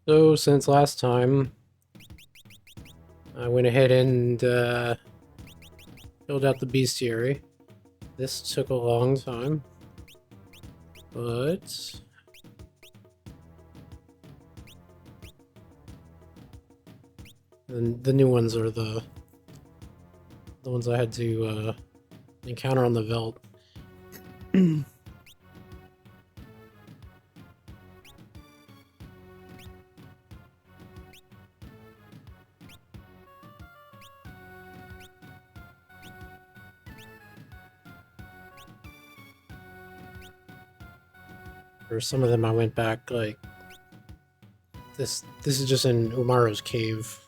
So, since last time, I went ahead and filled out the bestiary. This took a long time, but the new ones are the ones I had to encounter on the Veldt. For some of them, I went back like this. This is just in Umaro's cave,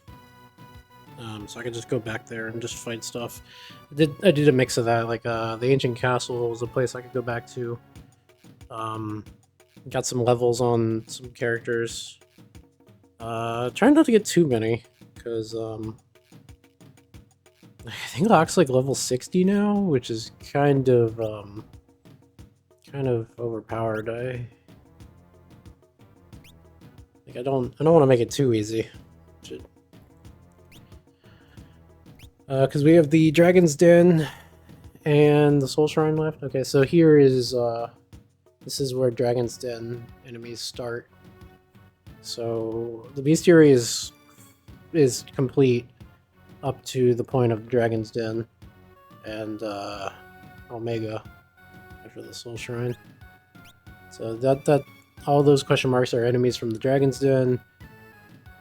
so I could just go back there and just fight stuff. I did a mix of that. Like the ancient castle was a place I could go back to. Got some levels on some characters. Trying not to get too many because I think Locke's like level 60 now, which is kind of overpowered. I don't want to make it too easy. Because we have the Dragon's Den and the Soul Shrine left. Okay, so here is this is where Dragon's Den enemies start. So the bestiary is complete up to the point of Dragon's Den and Omega after the Soul Shrine. So that all those question marks are enemies from the Dragon's Den,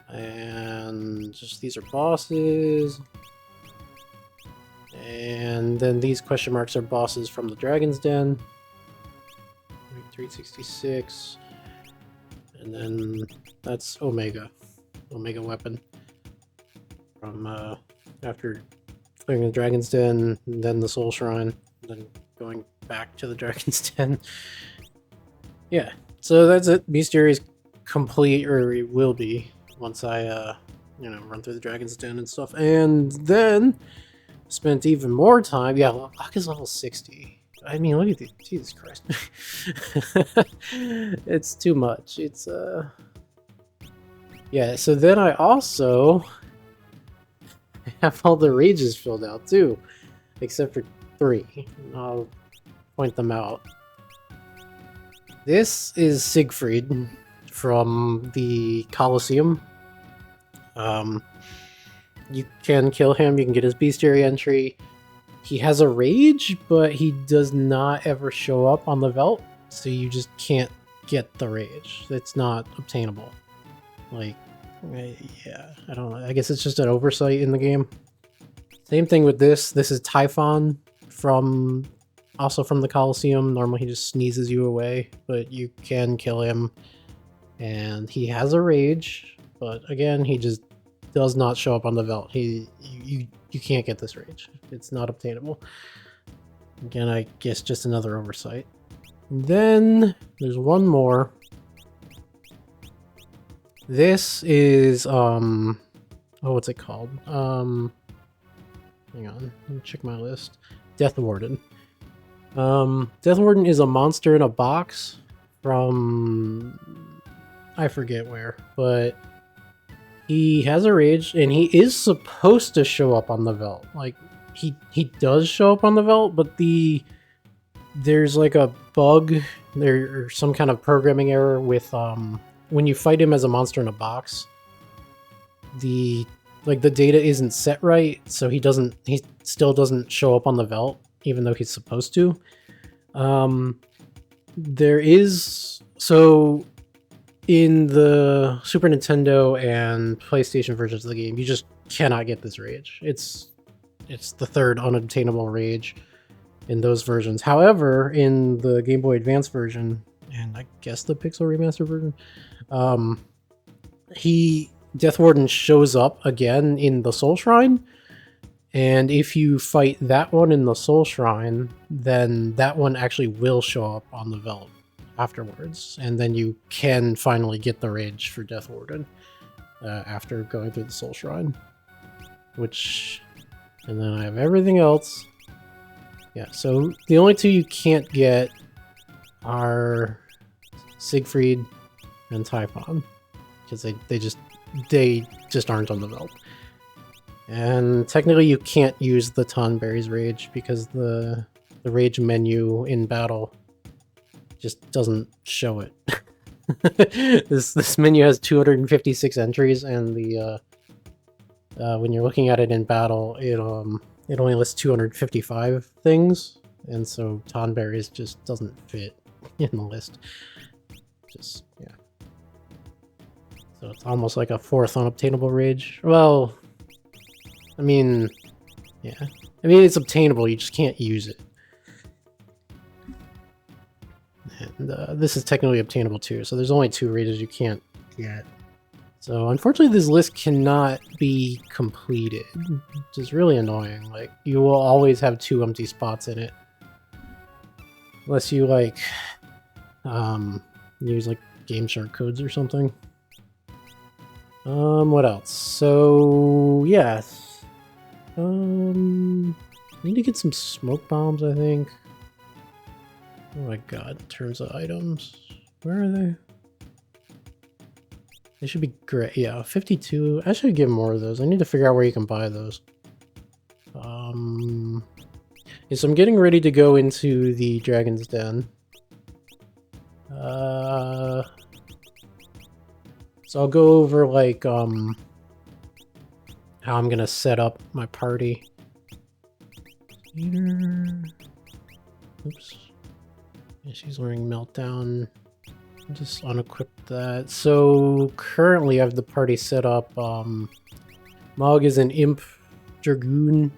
and just these are bosses. And then these question marks are bosses from the Dragon's Den. 366. And then that's Omega weapon. From after clearing the Dragon's Den, and then the Soul Shrine, and then going back to the Dragon's Den. Yeah, so that's it. Bestiary is complete, or it will be, once I run through the Dragon's Den and stuff. And then spent even more time. Yeah, Locke is level 60. I mean, look at this. Jesus Christ. It's too much. It's, yeah, so then I also have all the rages filled out, too. Except for 3. I'll point them out. This is Siegfried from the Colosseum. You can kill him, you can get his bestiary entry. He has a rage, but he does not ever show up on the Veldt, so you just can't get the rage. It's not obtainable. Like, yeah, I don't know. I guess it's just an oversight in the game. Same thing with this. This is Typhon also from the Colosseum. Normally he just sneezes you away, but you can kill him. And he has a rage, but again, he just does not show up on the Veldt. You can't get this rage. It's not obtainable. Again, I guess just another oversight. And then there's one more. This is what's it called? Hang on, let me check my list. Death Warden. Death Warden is a monster in a box from I forget where, but he has a rage, and he is supposed to show up on the Veldt. Like, he does show up on the Veldt, but there's like a bug, or some kind of programming error with when you fight him as a monster in a box, the data isn't set right, so he still doesn't show up on the Veldt, even though he's supposed to. In the Super Nintendo and PlayStation versions of the game, you just cannot get this rage. It's the third unobtainable rage in those versions. However, in the Game Boy Advance version, and I guess the Pixel Remaster version, Death Warden shows up again in the Soul Shrine, and if you fight that one in the Soul Shrine, then that one actually will show up on the Veldt afterwards, and then you can finally get the rage for Death Warden after going through the Soul Shrine. And then I have everything else. Yeah, so the only two you can't get are Siegfried, and Typhon, because they just aren't on the Veld. And technically you can't use the Tonberry's Rage because the Rage menu in battle just doesn't show it. This menu has 256 entries, and the when you're looking at it in battle, it only lists 255 things, and so Tonberry's just doesn't fit in the list. Just, yeah. So it's almost like a 4th unobtainable rage. Well, I mean, yeah. I mean, it's obtainable, you just can't use it. And this is technically obtainable too, so there's only 2 rages you can't get. So unfortunately this list cannot be completed, which is really annoying. Like, you will always have 2 empty spots in it. Unless you, like, use, like, Game Shark codes or something. What else? So, yeah. I need to get some smoke bombs, I think. Oh my god, in terms of items. Where are they? They should be great. Yeah, 52. I should get more of those. I need to figure out where you can buy those. Yeah, so I'm getting ready to go into the Dragon's Den. So I'll go over, like, how I'm gonna set up my party. Oops. Yeah, she's wearing Meltdown. Just unequip that. So currently I have the party set up. Mog is an Imp Dragoon.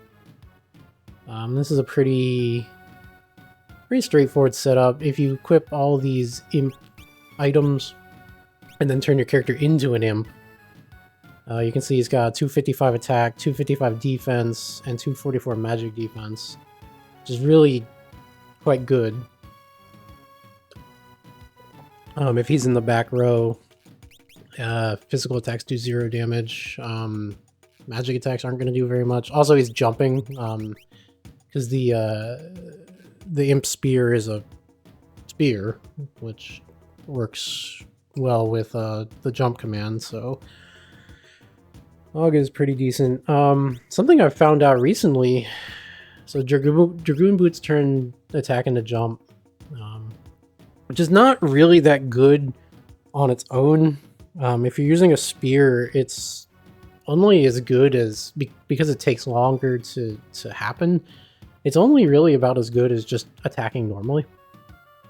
This is a pretty straightforward setup. If you equip all these Imp items and then turn your character into an Imp, you can see he's got 255 attack, 255 defense, and 244 magic defense, which is really quite good. If he's in the back row, physical attacks do 0 damage. Magic attacks aren't going to do very much. Also, he's jumping, because the Imp Spear is a spear, which works well with the jump command, so Mog is pretty decent. Something I've found out recently, so Dragoon Boots turn attack into jump, which is not really that good on its own. If you're using a spear, it's only as good as, because it takes longer to happen, it's only really about as good as just attacking normally.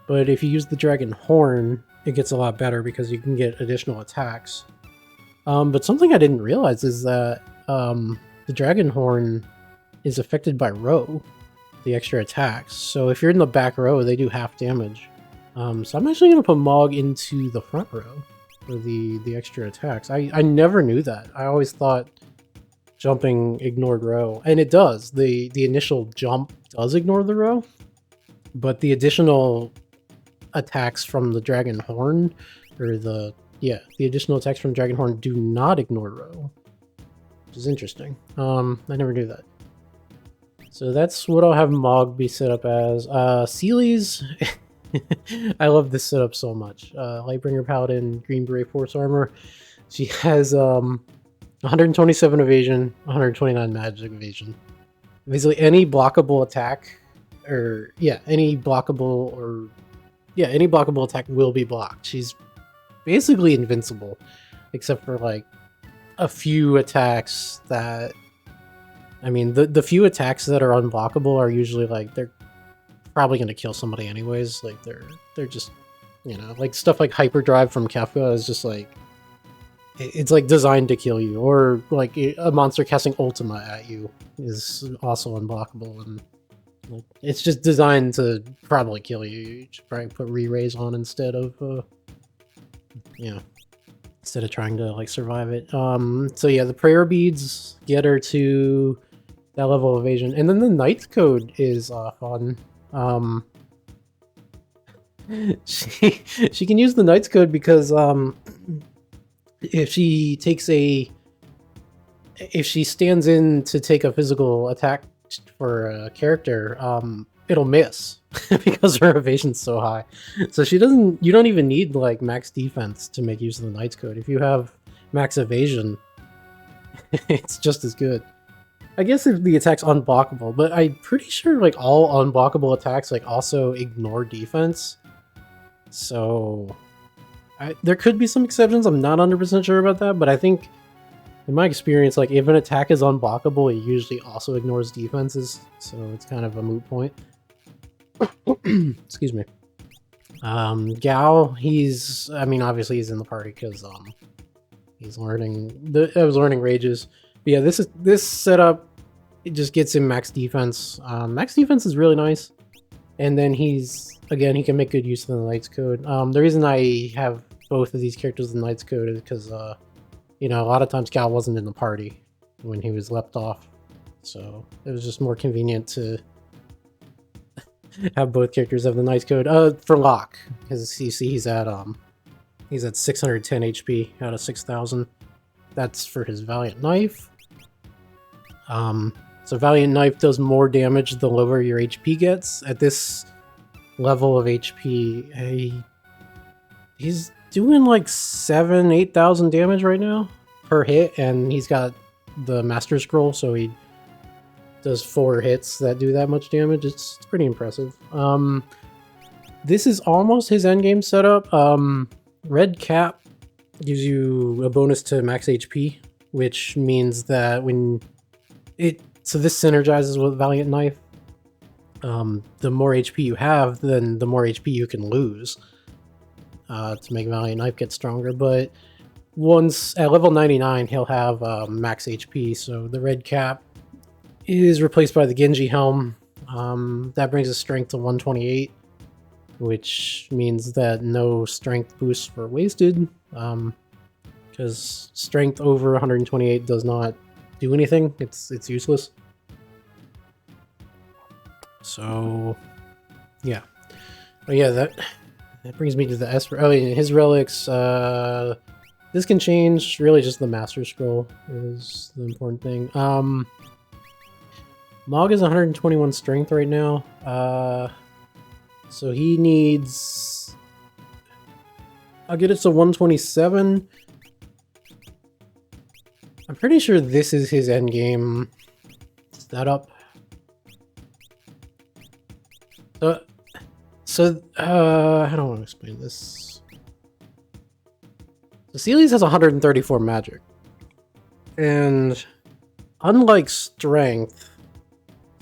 But if you use the Dragon Horn, it gets a lot better because you can get additional attacks. But something I didn't realize is that the Dragon Horn is affected by row, the extra attacks. So if you're in the back row, they do half damage. So I'm actually going to put Mog into the front row for the extra attacks. I never knew that. I always thought jumping ignored row, and it does. The initial jump does ignore the row, but the additional attacks from the Dragon Horn, or the additional attacks from Dragon Horn do not ignore row, which is interesting. I never knew that. So that's what I'll have Mog be set up as. Seely's I love this setup so much. Lightbringer Paladin, Green Beret Force Armor. She has 127 evasion, 129 magic evasion. Basically any blockable attack, any blockable attack will be blocked. She's basically invincible, except for like a few attacks that, I mean, the few attacks that are unblockable are usually like, they're probably going to kill somebody anyways. Like they're just, you know, like stuff like Hyperdrive from Kefka is just like, it's like designed to kill you, or like a monster casting Ultima at you is also unblockable, and like, it's just designed to probably kill you. You should probably put re-raise on instead of instead of trying to like survive it. So yeah, the prayer beads get her to that level of evasion, and then the Knight's Code is fun. She can use the Knight's Code because if she stands in to take a physical attack for a character, it'll miss because her evasion's so high. So she doesn't. You don't even need like max defense to make use of the Knight's Code. If you have max evasion, it's just as good. I guess if the attack's unblockable, but I'm pretty sure like all unblockable attacks like also ignore defense. So there could be some exceptions. I'm not 100% sure about that, but I think in my experience, like if an attack is unblockable, it usually also ignores defenses. So it's kind of a moot point. Excuse me. Gao, I mean, obviously he's in the party because he's learning. I was learning rages. But yeah, this setup. It just gets him max defense. Max defense is really nice, and then he can make good use of the Knight's Code. The reason I have both of these characters in the Knight's Code is because you know, a lot of times Gao wasn't in the party when he was left off, so it was just more convenient to have both characters have the Knight's Code. For Locke, because you see he's at 610 HP out of 6,000. That's for his Valiant Knife. So Valiant Knife does more damage the lower your HP gets. At this level of HP, he's doing like 8,000 damage right now per hit, and he's got the Master Scroll, so he does 4 hits that do that much damage. It's pretty impressive. This is almost his endgame setup. Red Cap gives you a bonus to max HP, which means that so this synergizes with Valiant Knife. The more HP you have, then the more HP you can lose to make Valiant Knife get stronger. But once at level 99, he'll have max HP, so the Red Cap is replaced by the Genji Helm. That brings his strength to 128, which means that no strength boosts were wasted, because strength over 128 does not do anything. It's useless. So yeah. Oh yeah, that brings me to the Esper. Oh yeah, his relics. This can change. Really, just the Master Scroll is the important thing. Mog is 121 strength right now. So he needs. I'll get it to 127. I'm pretty sure this is his endgame setup. How do I want to explain this? So Celia's has 134 magic. And unlike strength,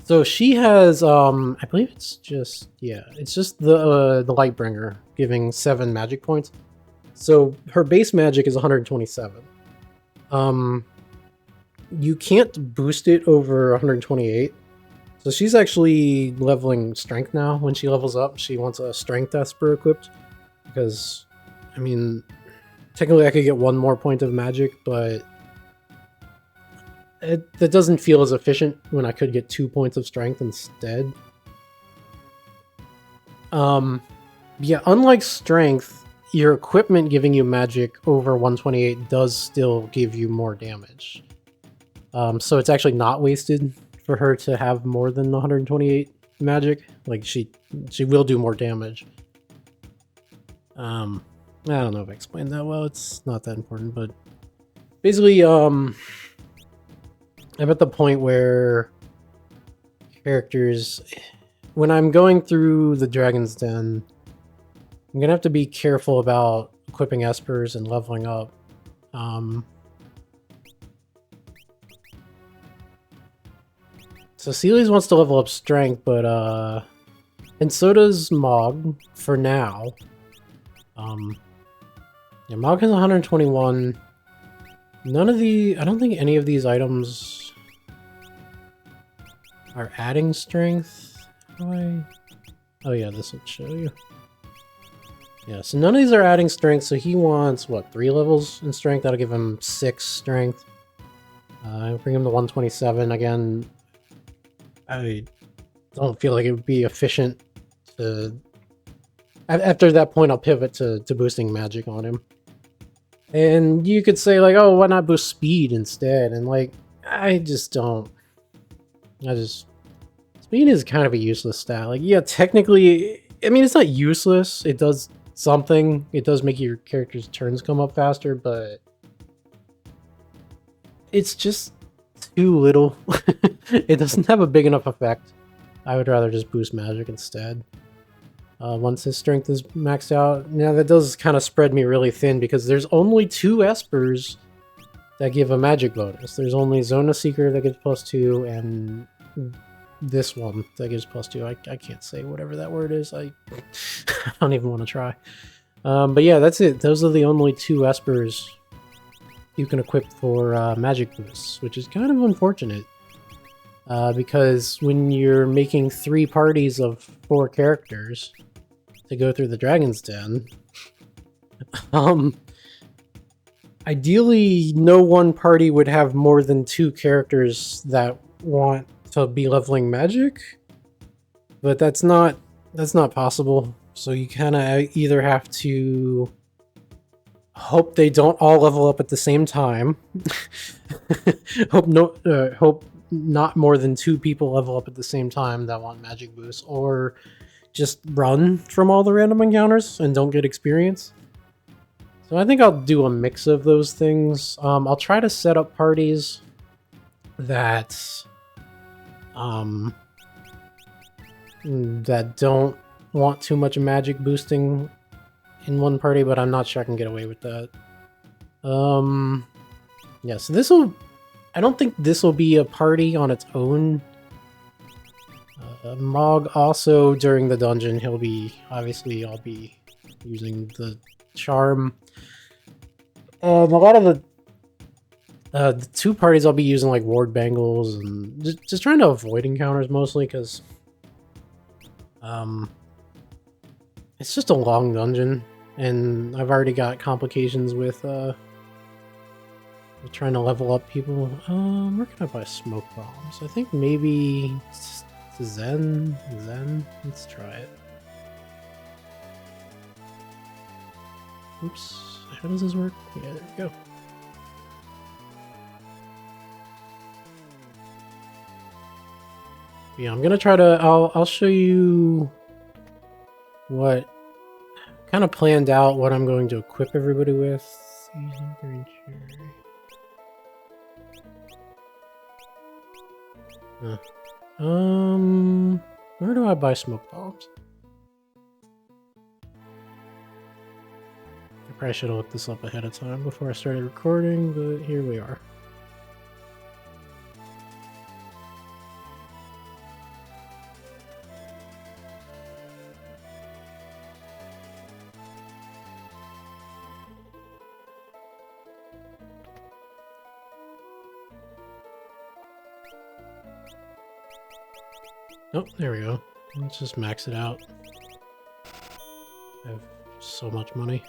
so she has, I believe it's just the Lightbringer giving 7 magic points. So her base magic is 127. You can't boost it over 128. So she's actually leveling strength now. When she levels up, she wants a strength Esper equipped. Because, I mean, technically I could get 1 more point of magic, but that doesn't feel as efficient when I could get 2 points of strength instead. Yeah, unlike strength, your equipment giving you magic over 128 does still give you more damage. So it's actually not wasted for her to have more than 128 magic. Like, she will do more damage. I don't know if I explained that well. It's not that important, but basically, I'm at the point where characters, when I'm going through the Dragon's Den, I'm gonna have to be careful about equipping Espers and leveling up. So Celia's wants to level up strength, but and so does Mog for now. Yeah, Mog has 121. I don't think any of these items are adding strength. Oh yeah, this will show you. Yeah, so none of these are adding strength, so he wants, what, 3 levels in strength? That'll give him 6 strength. Bring him to 127 again. I don't feel like it would be efficient to... After that point, I'll pivot to boosting magic on him. And you could say, like, oh, why not boost speed instead? And, like, I just don't. Speed Speed is kind of a useless stat. Like, yeah, technically, I mean, it's not useless. It does something. It does make your character's turns come up faster, but it's just too little. It doesn't have a big enough effect. I would rather just boost magic instead. Once his strength is maxed out. Now that does kind of spread me really thin because there's only 2 espers that give a magic bonus. There's only Zona Seeker that gives +2 and this one that gives +2. I can't say whatever that word is. I don't even want to try. But yeah, that's it. Those are the only 2 espers you can equip for magic boosts, which is kind of unfortunate. Because when you're making 3 parties of 4 characters to go through the Dragon's Den, ideally no one party would have more than 2 characters that want to be leveling magic, but that's not possible. So you kind of either have to hope they don't all level up at the same time, hope not more than 2 people level up at the same time that want magic boosts, or just run from all the random encounters and don't get experience. So I think I'll do a mix of those things. I'll try to set up parties that that don't want too much magic boosting in one party, but I'm not sure I can get away with that. Yeah, so I don't think this will be a party on its own. Mog also, during the dungeon, obviously I'll be using the charm. A lot of the 2 parties I'll be using like ward bangles and just trying to avoid encounters mostly because it's just a long dungeon and I've already got complications with trying to level up people. Where can I buy smoke bombs? I think maybe Zen. Let's try it. Oops. How does this work? Yeah, there we go. Yeah, I'm gonna try to. I'll show you what kind of planned out what I'm going to equip everybody with. Where do I buy smoke bombs? I probably should have looked this up ahead of time before I started recording, but here we are. Oh, there we go. Let's just max it out. I have so much money.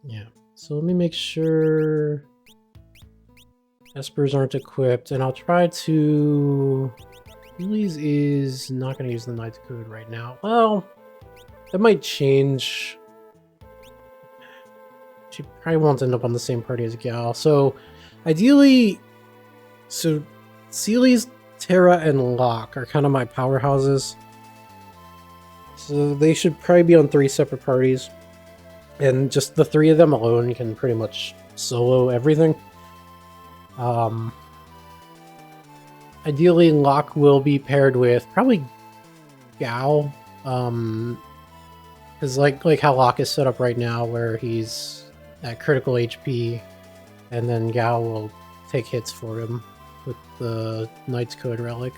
Yeah. So let me make sure espers aren't equipped, and I'll try to... Healy's is not going to use the Knight's Code right now. Well, that might change. She probably won't end up on the same party as Gal. So, ideally... So, Seely's, Terra, and Locke are kind of my powerhouses. So they should probably be on 3 separate parties. And just the 3 of them alone can pretty much solo everything. Ideally, Locke will be paired with probably Gao. Because like how Locke is set up right now, where he's at critical HP, and then Gao will take hits for him with the Knight's Code relic.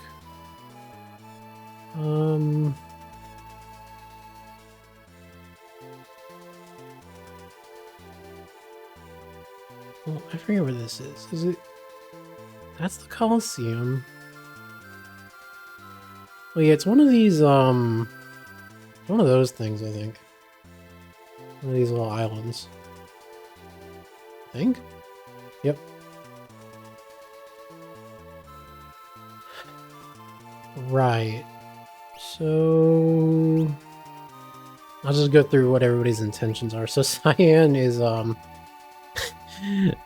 Well, I forget where this is. Is it? That's the Colosseum. Well, yeah, it's one of these, one of those things, I think. One of these little islands. I think? Yep. Right. So... I'll just go through what everybody's intentions are. So Cyan is,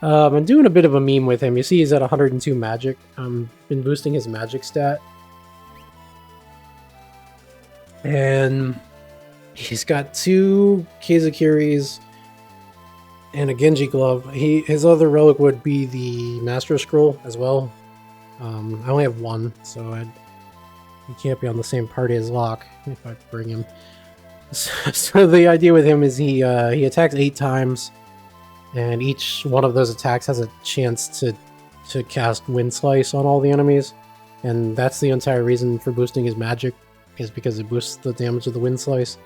I'm doing a bit of a meme with him. You see he's at 102 magic. Been boosting his magic stat. And he's got 2 Kizakiris and a Genji glove. His other relic would be the Master Scroll as well. I only have 1, so he can't be on the same party as Locke if I bring him. So the idea with him is he attacks 8 times, and each one of those attacks has a chance to cast Wind Slice on all the enemies, and that's the entire reason for boosting his magic, is because it boosts the damage of the Wind Slice.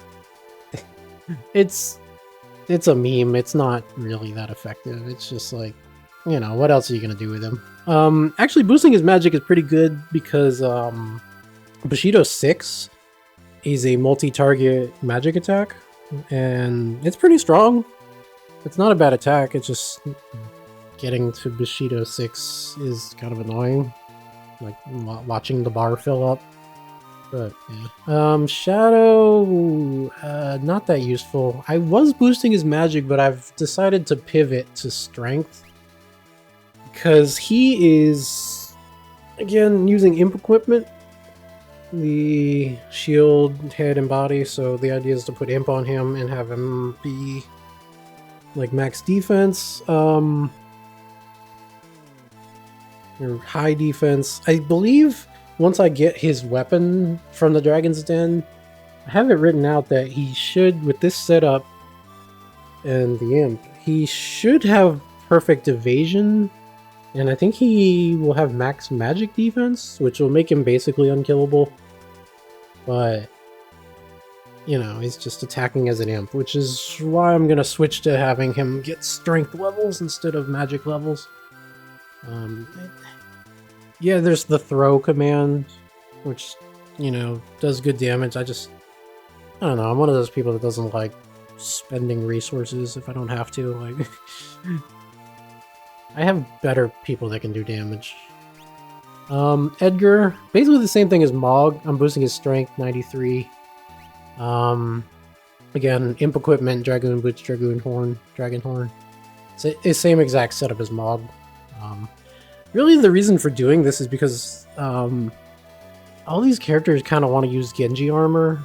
It's a meme. It's not really that effective. It's just like, you know, what else are you gonna do with him? Actually, boosting his magic is pretty good because Bushido 6 is a multi-target magic attack, and it's pretty strong. It's not a bad attack. It's just getting to Bushido 6 is kind of annoying, like watching the bar fill up. But yeah. Shadow, not that useful. I was boosting his magic, but I've decided to pivot to strength because he is, again, using imp equipment, the shield, head, and body. So the idea is to put imp on him and have him be like max defense, or high defense. I believe once I get his weapon from the Dragon's Den, I have it written out that he should, with this setup and the imp, he should have perfect evasion, and I think he will have max magic defense, which will make him basically unkillable. But, you know, he's just attacking as an imp, which is why I'm gonna switch to having him get strength levels instead of magic levels. Yeah, there's the throw command, which, you know, does good damage. I don't know, I'm one of those people that doesn't like spending resources if I don't have to. Like, I have better people that can do damage. Edgar, basically the same thing as Mog. I'm boosting his strength, 93. Again, imp equipment, Dragoon Boots, Dragoon Horn, Dragon Horn. It's the same exact setup as Mog. Really, the reason for doing this is because all these characters kind of want to use Genji armor,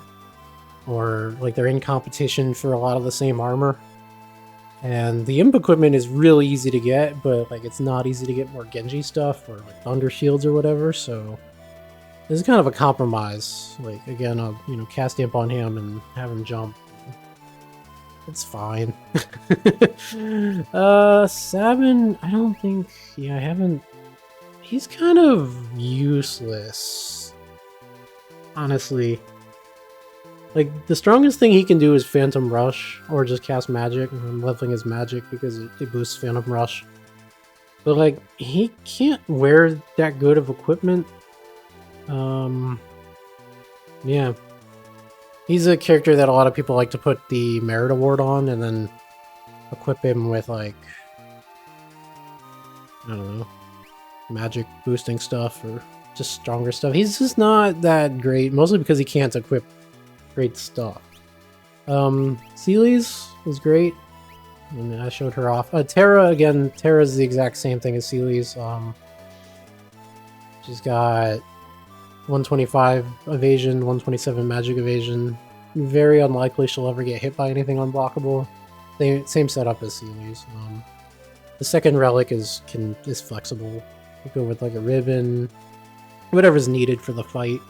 or like they're in competition for a lot of the same armor. And the imp equipment is really easy to get, but like it's not easy to get more Genji stuff or like Thunder Shields or whatever. So this is kind of a compromise. Like, again, I'll, you know, cast imp on him and have him jump. It's fine. Sabin, I don't think... Yeah, I haven't... He's kind of useless, honestly. Like, the strongest thing he can do is Phantom Rush, or just cast magic. I'm leveling his magic because it boosts Phantom Rush. But, like, he can't wear that good of equipment. Yeah. He's a character that a lot of people like to put the Merit Award on and then equip him with, like, I don't know, magic boosting stuff or just stronger stuff. He's just not that great, mostly because he can't equip great stuff. Celes is great, and I showed her off. Terra, again, Terra's the exact same thing as Celes. She's got 125 evasion, 127 magic evasion. Very unlikely she'll ever get hit by anything unblockable. Same setup as Celes. The second relic is flexible. You go with like a ribbon, whatever's needed for the fight.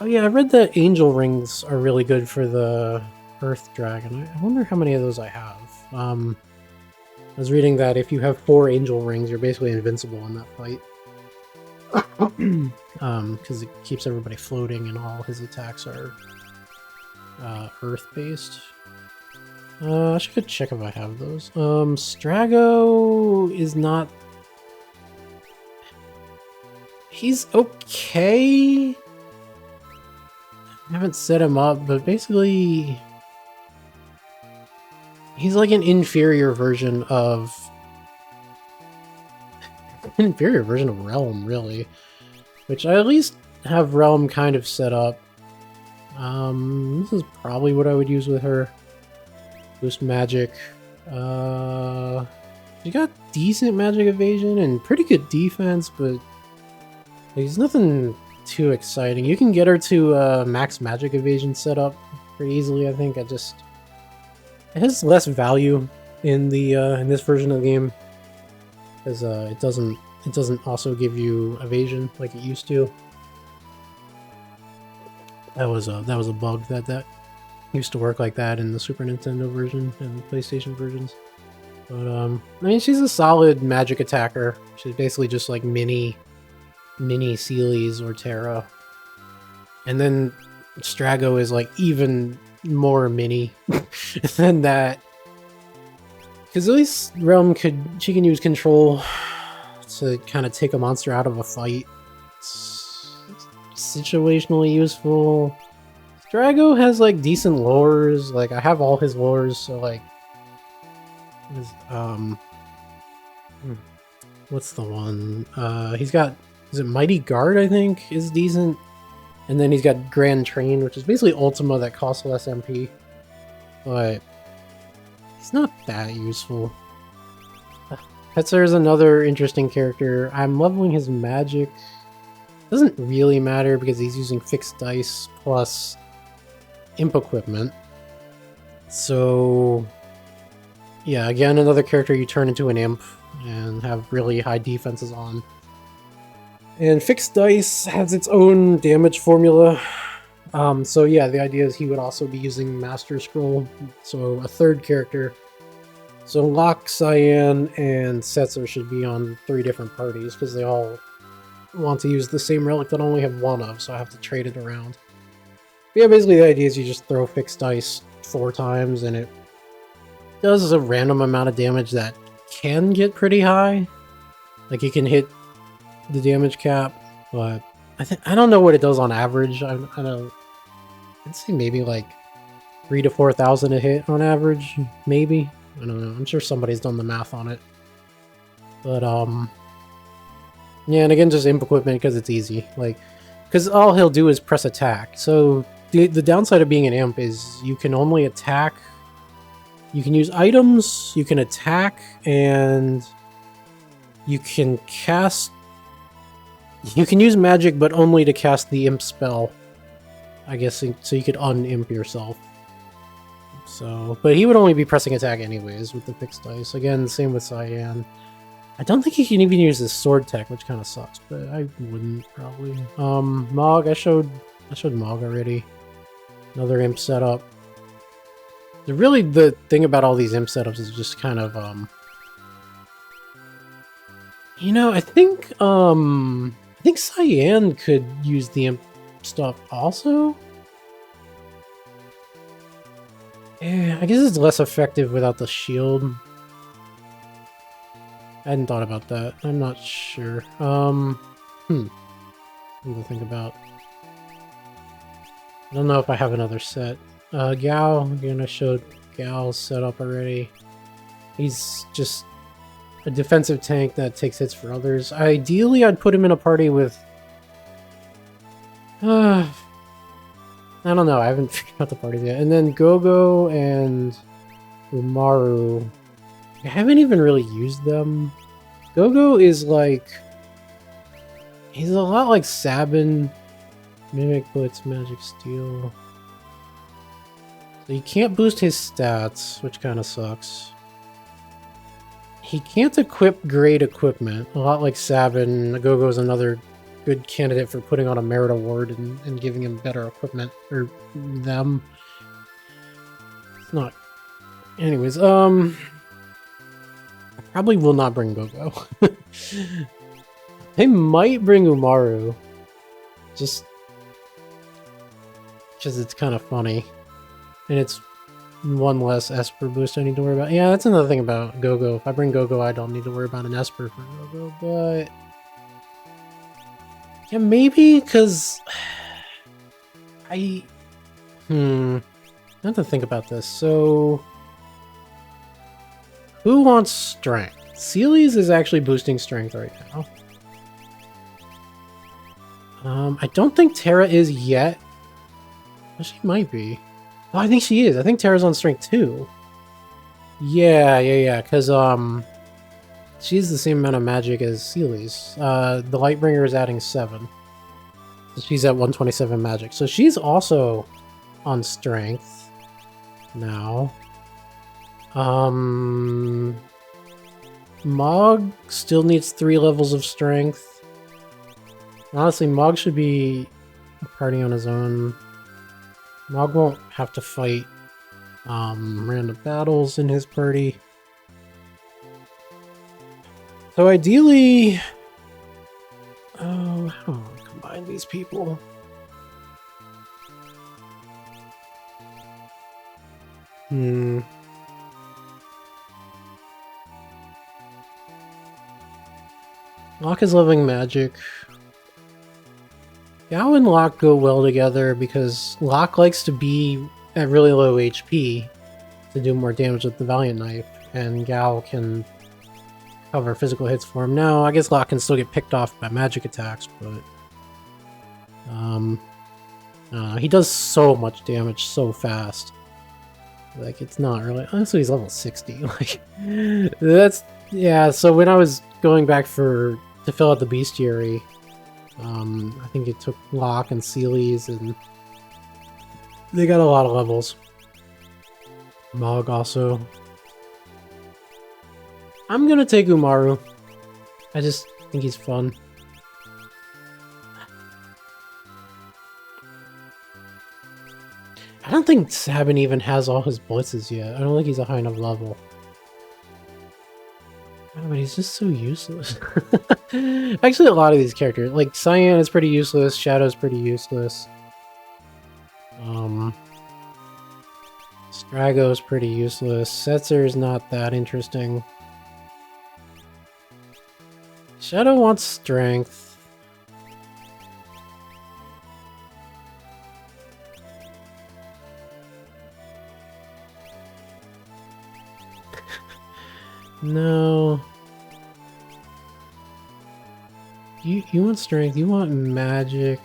Oh yeah, I read that angel rings are really good for the Earth Dragon. I wonder how many of those I have. I was reading that if you have 4 angel rings, you're basically invincible in that fight. Because it keeps everybody floating and all his attacks are Earth-based. I should check if I have those. Strago is not... He's okay. I haven't set him up, but basically... He's like an inferior version of... An inferior version of Realm, really. Which I at least have Realm kind of set up. This is probably what I would use with her. Boost magic. She's She got decent magic evasion and pretty good defense, but like, there's nothing too exciting. You can get her to max magic evasion setup pretty easily, I think. It has less value in the in this version of the game because it doesn't also give you evasion like it used to. That was a bug that used to work like that in the Super Nintendo version and the PlayStation versions. But I mean, she's a solid magic attacker. She's basically just like mini Seelies or Terra. And then Strago is like even more mini than that. Because at least Realm she can use control to kind of take a monster out of a fight. It's situationally useful. Strago has like decent lures. Like I have all his lures, so like what's the one? He's got, is it Mighty Guard, I think, is decent. And then he's got Grand Train, which is basically Ultima that costs less MP. But he's not that useful. Hetzer is another interesting character. I'm leveling his magic. Doesn't really matter because he's using fixed dice plus imp equipment. So yeah, again, another character you turn into an imp and have really high defenses on. And fixed dice has its own damage formula. So yeah, the idea is he would also be using Master Scroll, so a third character. So Locke, Cyan, and Setzer should be on 3 different parties because they all want to use the same relic that I only have 1 of, so I have to trade it around. But yeah, basically the idea is you just throw fixed dice 4 times and it does a random amount of damage that can get pretty high. Like you can hit the damage cap, but I don't know what it does on average. I don't. I'd say maybe like 3,000 to 4,000 a hit on average, maybe. I don't know. I'm sure somebody's done the math on it. But yeah, and again, just imp equipment because it's easy. Like, because all he'll do is press attack. So the downside of being an imp is you can only attack. You can use items, you can attack, and you can cast. You can use magic, but only to cast the imp spell. I guess so you could un-imp yourself. So, but he would only be pressing attack anyways with the fixed dice. Again, same with Cyan. I don't think he can even use his sword tech, which kind of sucks, but I wouldn't probably. Mog, I showed Mog already. Another imp setup. Really, the thing about all these imp setups is just kind of you know, I think Cyan could use the imp stuff also. Yeah, I guess it's less effective without the shield. I hadn't thought about that. I'm not sure. Something to think about. I don't know if I have another set. Gao, again, I showed Gao's setup already. He's just a defensive tank that takes hits for others. Ideally, I'd put him in a party with... I don't know, I haven't figured out the parties yet. And then Gogo and Umaru. I haven't even really used them. Gogo is like... He's a lot like Sabin. Mimic Blitz, Magic Steel. So you can't boost his stats, which kind of sucks. He can't equip great equipment, a lot like Sabin. Gogo is another good candidate for putting on a merit award and giving him better equipment, or them. It's not... Anyways, I probably will not bring Gogo. They might bring Umaru. Just because it's kind of funny. And it's one less Esper boost I need to worry about. Yeah, that's another thing about Gogo. If I bring Gogo, I don't need to worry about an Esper for Gogo, but... Yeah, maybe, because... I have to think about this. So... Who wants strength? Seelies is actually boosting strength right now. I don't think Terra is yet. Well, she might be. Oh, I think she is. I think Terra's on strength too. Yeah, because She's the same amount of magic as Seely's. The Lightbringer is adding 7. So she's at 127 magic. So she's also on strength now. Mog still needs 3 levels of strength. Honestly, Mog should be a party on his own. Mog won't have to fight random battles in his party. So ideally... Oh, how do I combine these people? Locke is loving magic. Yao and Locke go well together because Locke likes to be at really low HP to do more damage with the Valiant Knife, and Gao can cover physical hits for him. Now, I guess Locke can still get picked off by magic attacks, but he does so much damage so fast. Like, it's not really... Honestly, he's level 60. Like, that's... Yeah, so when I was going back to fill out the bestiary, I think it took Locke and Seely's, and they got a lot of levels. Mog also. I'm gonna take Umaru. I just think he's fun. I don't think Sabin even has all his blitzes yet. I don't think he's a high enough level. Oh, but he's just so useless. Actually, a lot of these characters, like Cyan is pretty useless, Shadow's pretty useless. Strago's pretty useless. Setzer's not that interesting. Shadow wants strength. No. You want strength, you want magic.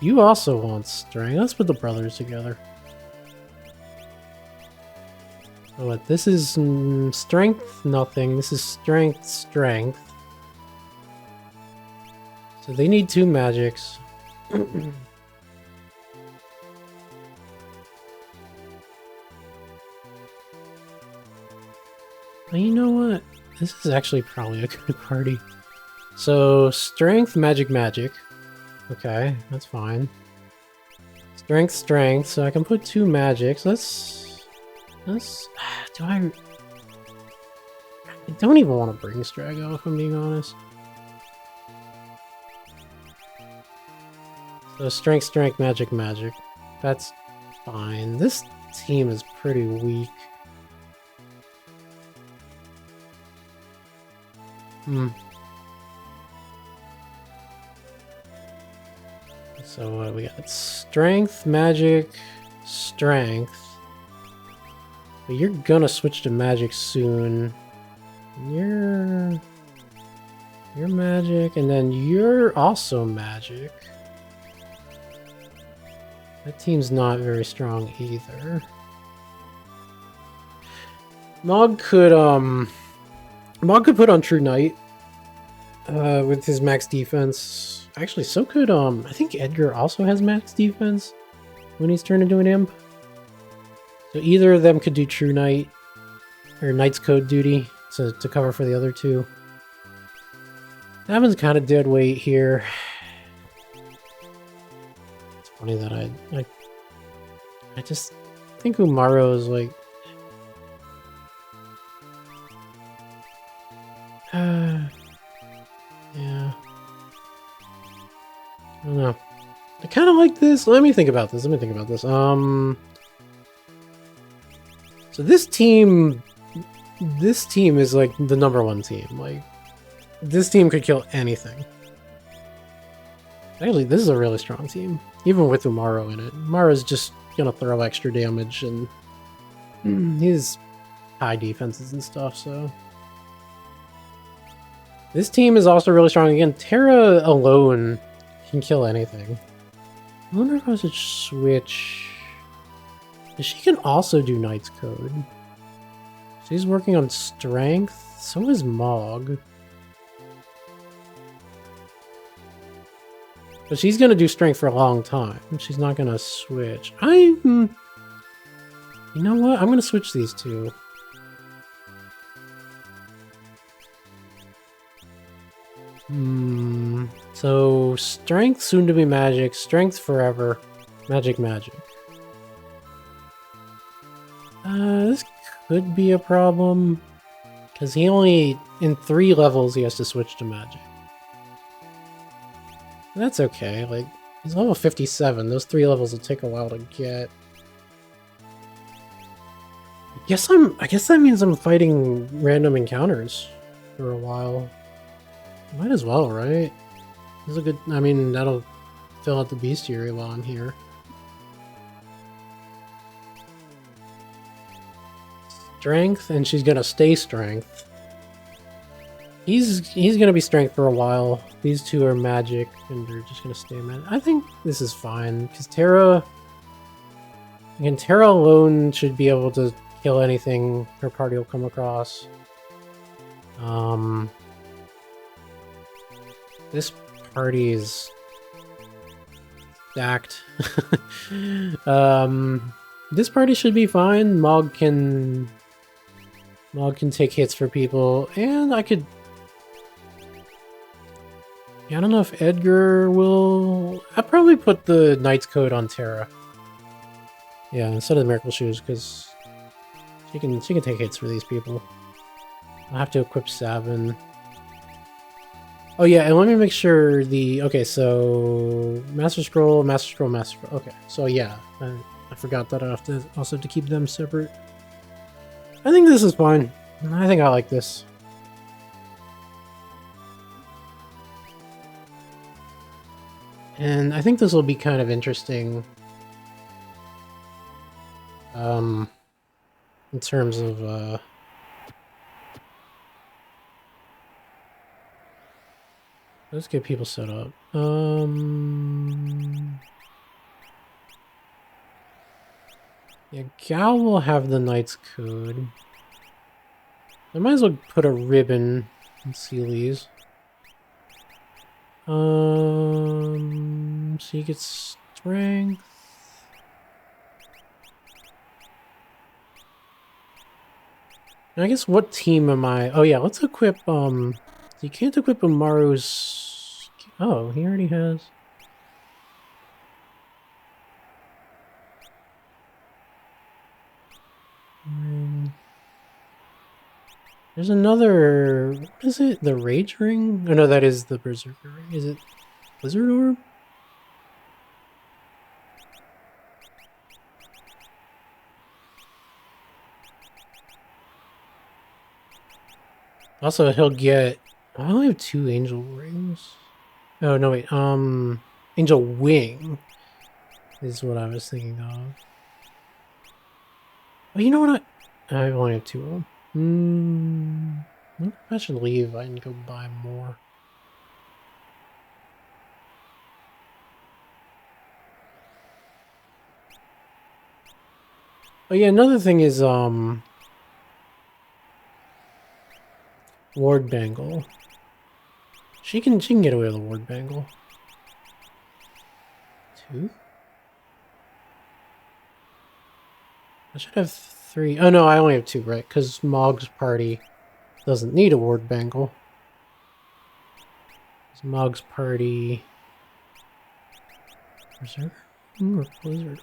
You also want strength. Let's put the brothers together. So what, this is strength, nothing. This is strength, strength. So they need 2 magics. You know what? This is actually probably a good party. So, strength, magic, magic. Okay, that's fine. Strength, strength, so I can put 2 magics. Let's... I don't even want to bring Strago, if I'm being honest. So, strength, strength, magic, magic. That's fine. This team is pretty weak. So we got strength, magic, strength. But you're gonna switch to magic soon. You're magic, and then you're also magic. That team's not very strong either. Mog could put on True Knight with his max defense. Actually, so could I think Edgar also has max defense when he's turned into an imp. So either of them could do True Knight or Knight's Code duty to cover for the other 2. That one's kind of dead weight here. It's funny that I just think Umaru is like... yeah. I don't know. I kind of like this. Let me think about this. So this team is like the #1 team. Like, this team could kill anything. Actually, this is a really strong team, even with Umaru in it. Umaru's just gonna throw extra damage, and he's high defenses and stuff, so... This team is also really strong. Again, Terra alone can kill anything. I wonder if I should switch... She can also do Knight's Code. She's working on strength, So is Mog. But she's gonna do strength for a long time. She's not gonna switch. You know what? I'm gonna switch these two. So strength, soon to be magic. Strength forever. Magic. This could be a problem. Because he only, in 3 levels, he has to switch to magic. That's okay, like, he's level 57, those 3 levels will take a while to get. I guess that means I'm fighting random encounters for a while. Might as well, right? This is a good, I mean, that'll fill out the bestiary while I'm here. Strength, and she's gonna stay strength. He's gonna be strength for a while. These two are magic, and they're just gonna stay magic. I think this is fine, because Terra alone should be able to kill anything her party will come across. This party is stacked. This party should be fine. Mog can take hits for people, and I could... Yeah, I don't know if Edgar will... I'll probably put the Knight's Code on Terra. Yeah, instead of the Miracle Shoes, because she can take hits for these people. I'll have to equip Savin. Oh yeah, and let me make sure the... Okay, so... Master Scroll. Okay, so yeah. I forgot that I also have to keep them separate. I think this is fine. I think I like this. And I think this will be kind of interesting. In terms of, let's get people set up. Yeah, Gal will have the Knight's Code. I might as well put a ribbon in Seely's. So he gets strength. And I guess what team am I? Oh yeah, let's equip, so you can't equip Amaru's... Oh, he already has... There's another... What is it? The Rage Ring? Oh no, that is the Berserker Ring. Is it Blizzard Orb? Also, he'll get... I only have 2 Angel Rings. Oh, no, wait. Angel Wing is what I was thinking of. Oh, you know what? I only have 2 of them. I wonder if I should leave and go buy more. Oh yeah, another thing is Ward Bangle. She can get away with a Ward Bangle. 2? I should have 3. Oh no, I only have 2, right? Because Mog's party doesn't need a Ward Bangle. Mog's party... Berserker or Blizzard?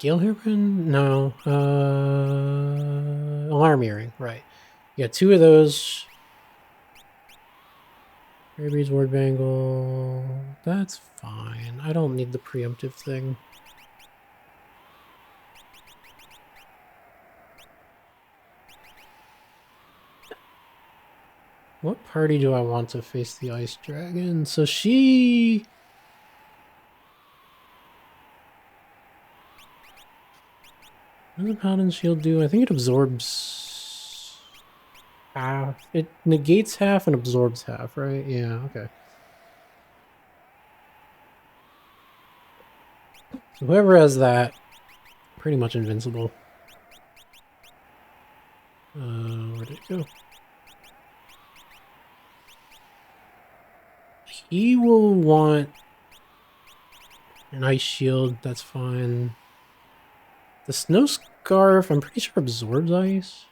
Gale Hairpin? No. Alarm Earring, right. You got 2 of those. Fairybeard's Ward Bangle. That's fine. I don't need the preemptive thing. What party do I want to face the Ice Dragon? So she... What does the Paladin Shield do? I think it absorbs half. It negates half and absorbs half, right? Yeah, okay. Whoever has that, pretty much invincible. Where did it go? He will want an ice shield, that's fine. The snow scarf, I'm pretty sure absorbs ice.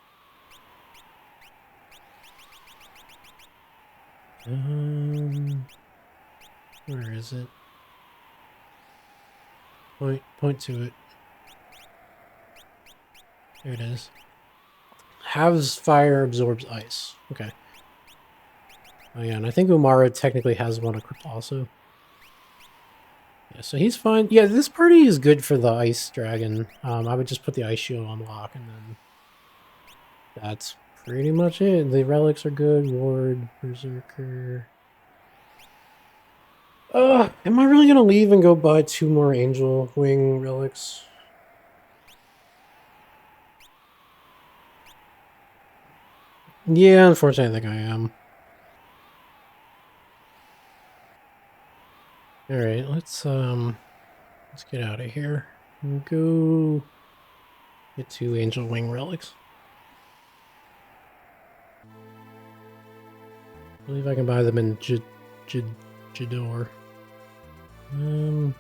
Where is it? Point to it. There it is. Halves fire, absorbs ice. Okay. Oh yeah, and I think Umara technically has one equipped also. Yeah, so he's fine. Yeah, this party is good for the ice dragon. I would just put the ice shield on lock, and then that's pretty much it. The relics are good. Ward, Berserker. Am I really gonna leave and go buy 2 more Angel Wing relics? Yeah, unfortunately, I think I am. All right, let's get out of here and go get 2 Angel Wing relics. I believe I can buy them in Jador. The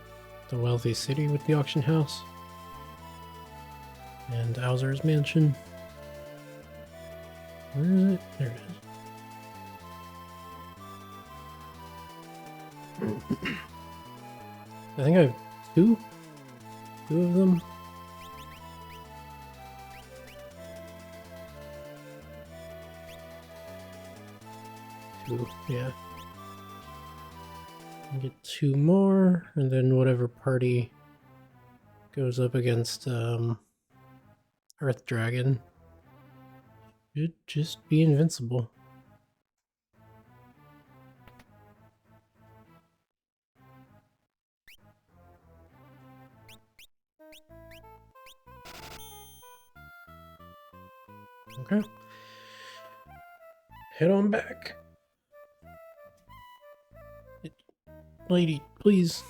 wealthy city with the auction house. And Owzer's mansion. Where is it? There it is. I think I have 2 of them. Yeah. Get 2 more, and then whatever party goes up against Earth Dragon should just be invincible. Okay. Head on back. Lady, please.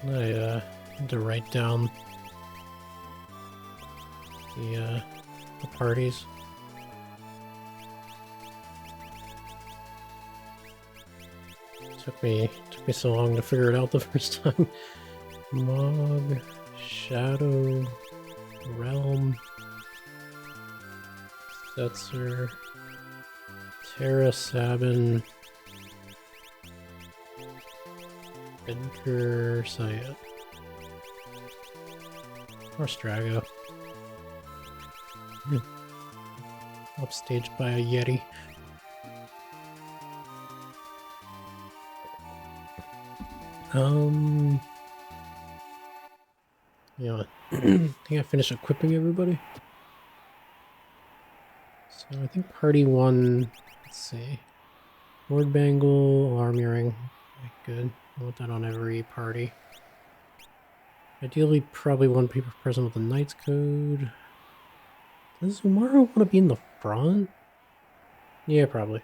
I had to write down the parties. Took me so long to figure it out the first time. Mog, Shadow, Realm, Setzer, Terra Sabin, Edgar Sayed, or Strago. Upstaged by a Yeti. Yeah, I think I finished equipping everybody. So I think party 1, let's see. Lord Bangle, Alarm Earring. Okay, good. I want that on every party. Ideally, probably 1 people present with a Knight's Code. Does Umaru want to be in the front? Yeah, probably.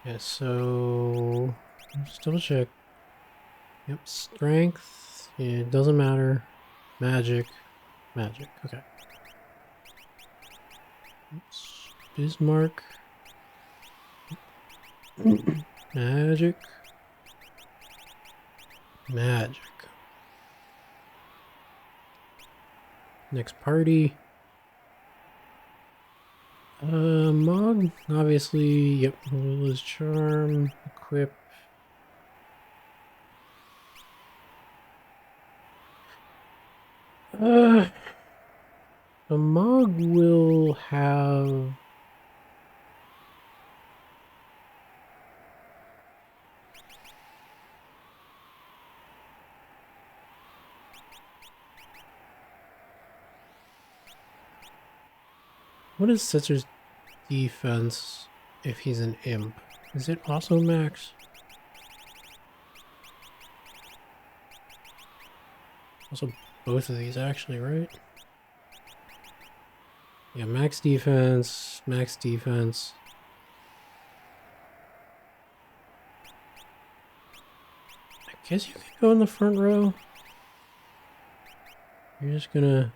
Yeah, so just double check. Yep, strength. Yeah, it doesn't matter. Magic. Okay. Oops. Bismarck. Magic. Next party. Mog, obviously, yep, Lula's Charm, equip. The Mog will have What is Sitzer's defense if he's an imp? Is it also max? Also both of these actually, right? Yeah, max defense, max defense. I guess you could go in the front row. You're just gonna...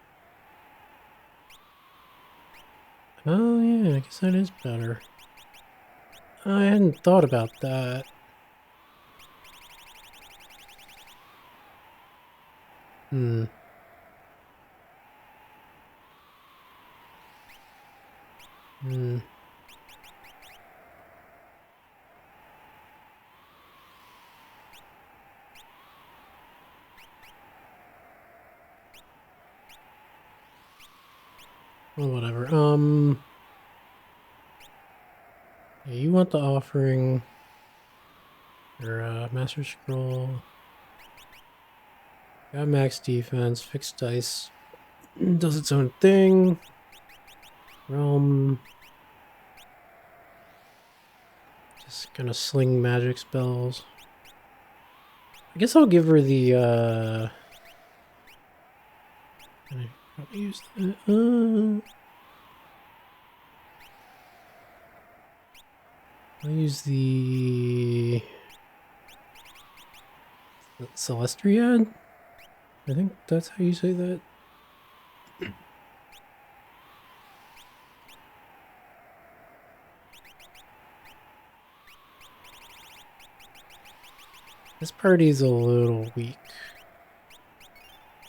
Oh yeah, I guess that is better. I hadn't thought about that. Hmm. Hmm. Well, whatever. Yeah, you want the offering. Your Master Scroll. Got max defense, fixed dice. Does its own thing. Realm. Just gonna sling magic spells. I guess I'll give her the, Can I probably use that? I'll use the Celestriad? I think that's how you say that. This party's a little weak.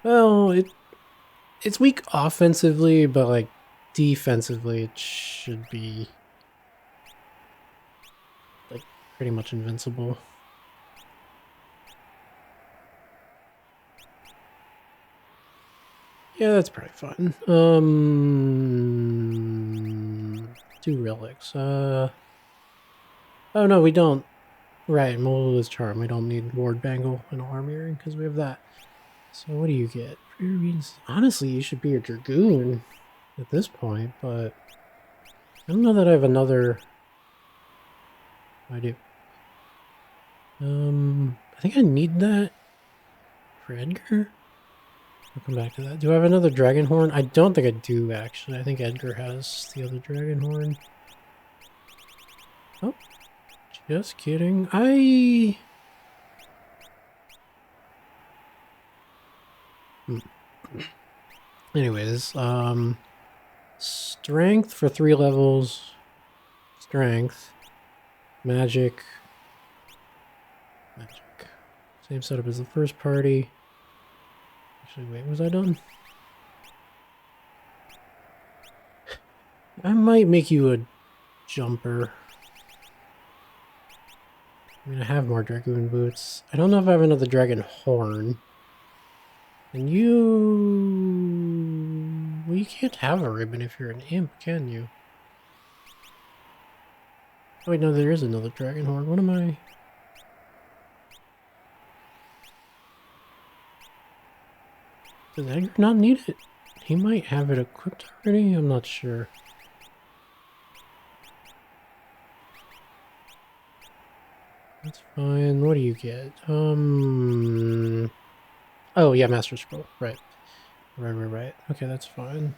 Well, it's weak offensively, but like defensively it should be like pretty much invincible. Yeah, that's probably fine. 2 relics. Oh no, we don't. Right, Mola's Charm. We don't need Ward Bangle and Arm Earring because we have that. So what do you get? Honestly, you should be a Dragoon at this point, but I don't know that I have another. I do. I think I need that for Edgar. I'll come back to that. Do I have another Dragon Horn? I don't think I do, actually. I think Edgar has the other Dragon Horn. Oh, just kidding. Anyways, strength for 3 levels. Strength. Magic. Magic. Same setup as the first party. Actually, wait, was I done? I might make you a jumper. I mean, I have more Dragoon boots. I don't know if I have another Dragon Horn. And you... Well, you can't have a ribbon if you're an imp, can you? Oh, wait, no, there is another Dragon Horn. What am I... Does Edgar not need it? He might have it equipped already? I'm not sure. That's fine. What do you get? Oh, yeah, Master Scroll. Right. Right. Okay, that's fine.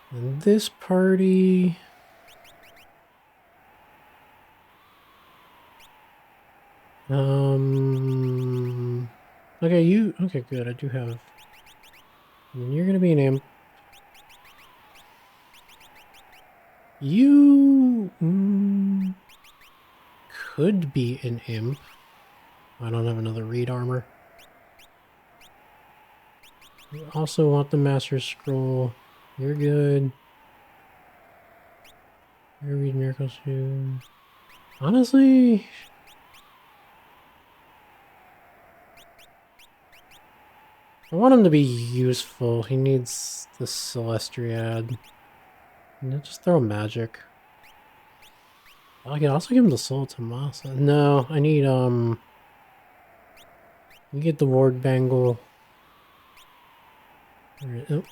And this party... Okay, you... Okay, good. I do have... And you're gonna be an imp. You... could be an imp. I don't have another read armor. You also want the Master Scroll. You're good. You read Miracle Shoe. Honestly... I want him to be useful. He needs the Celestriad. And just throw magic. I can also give him the Soul Tomasa. No, I need, you get the Ward Bangle. Oh.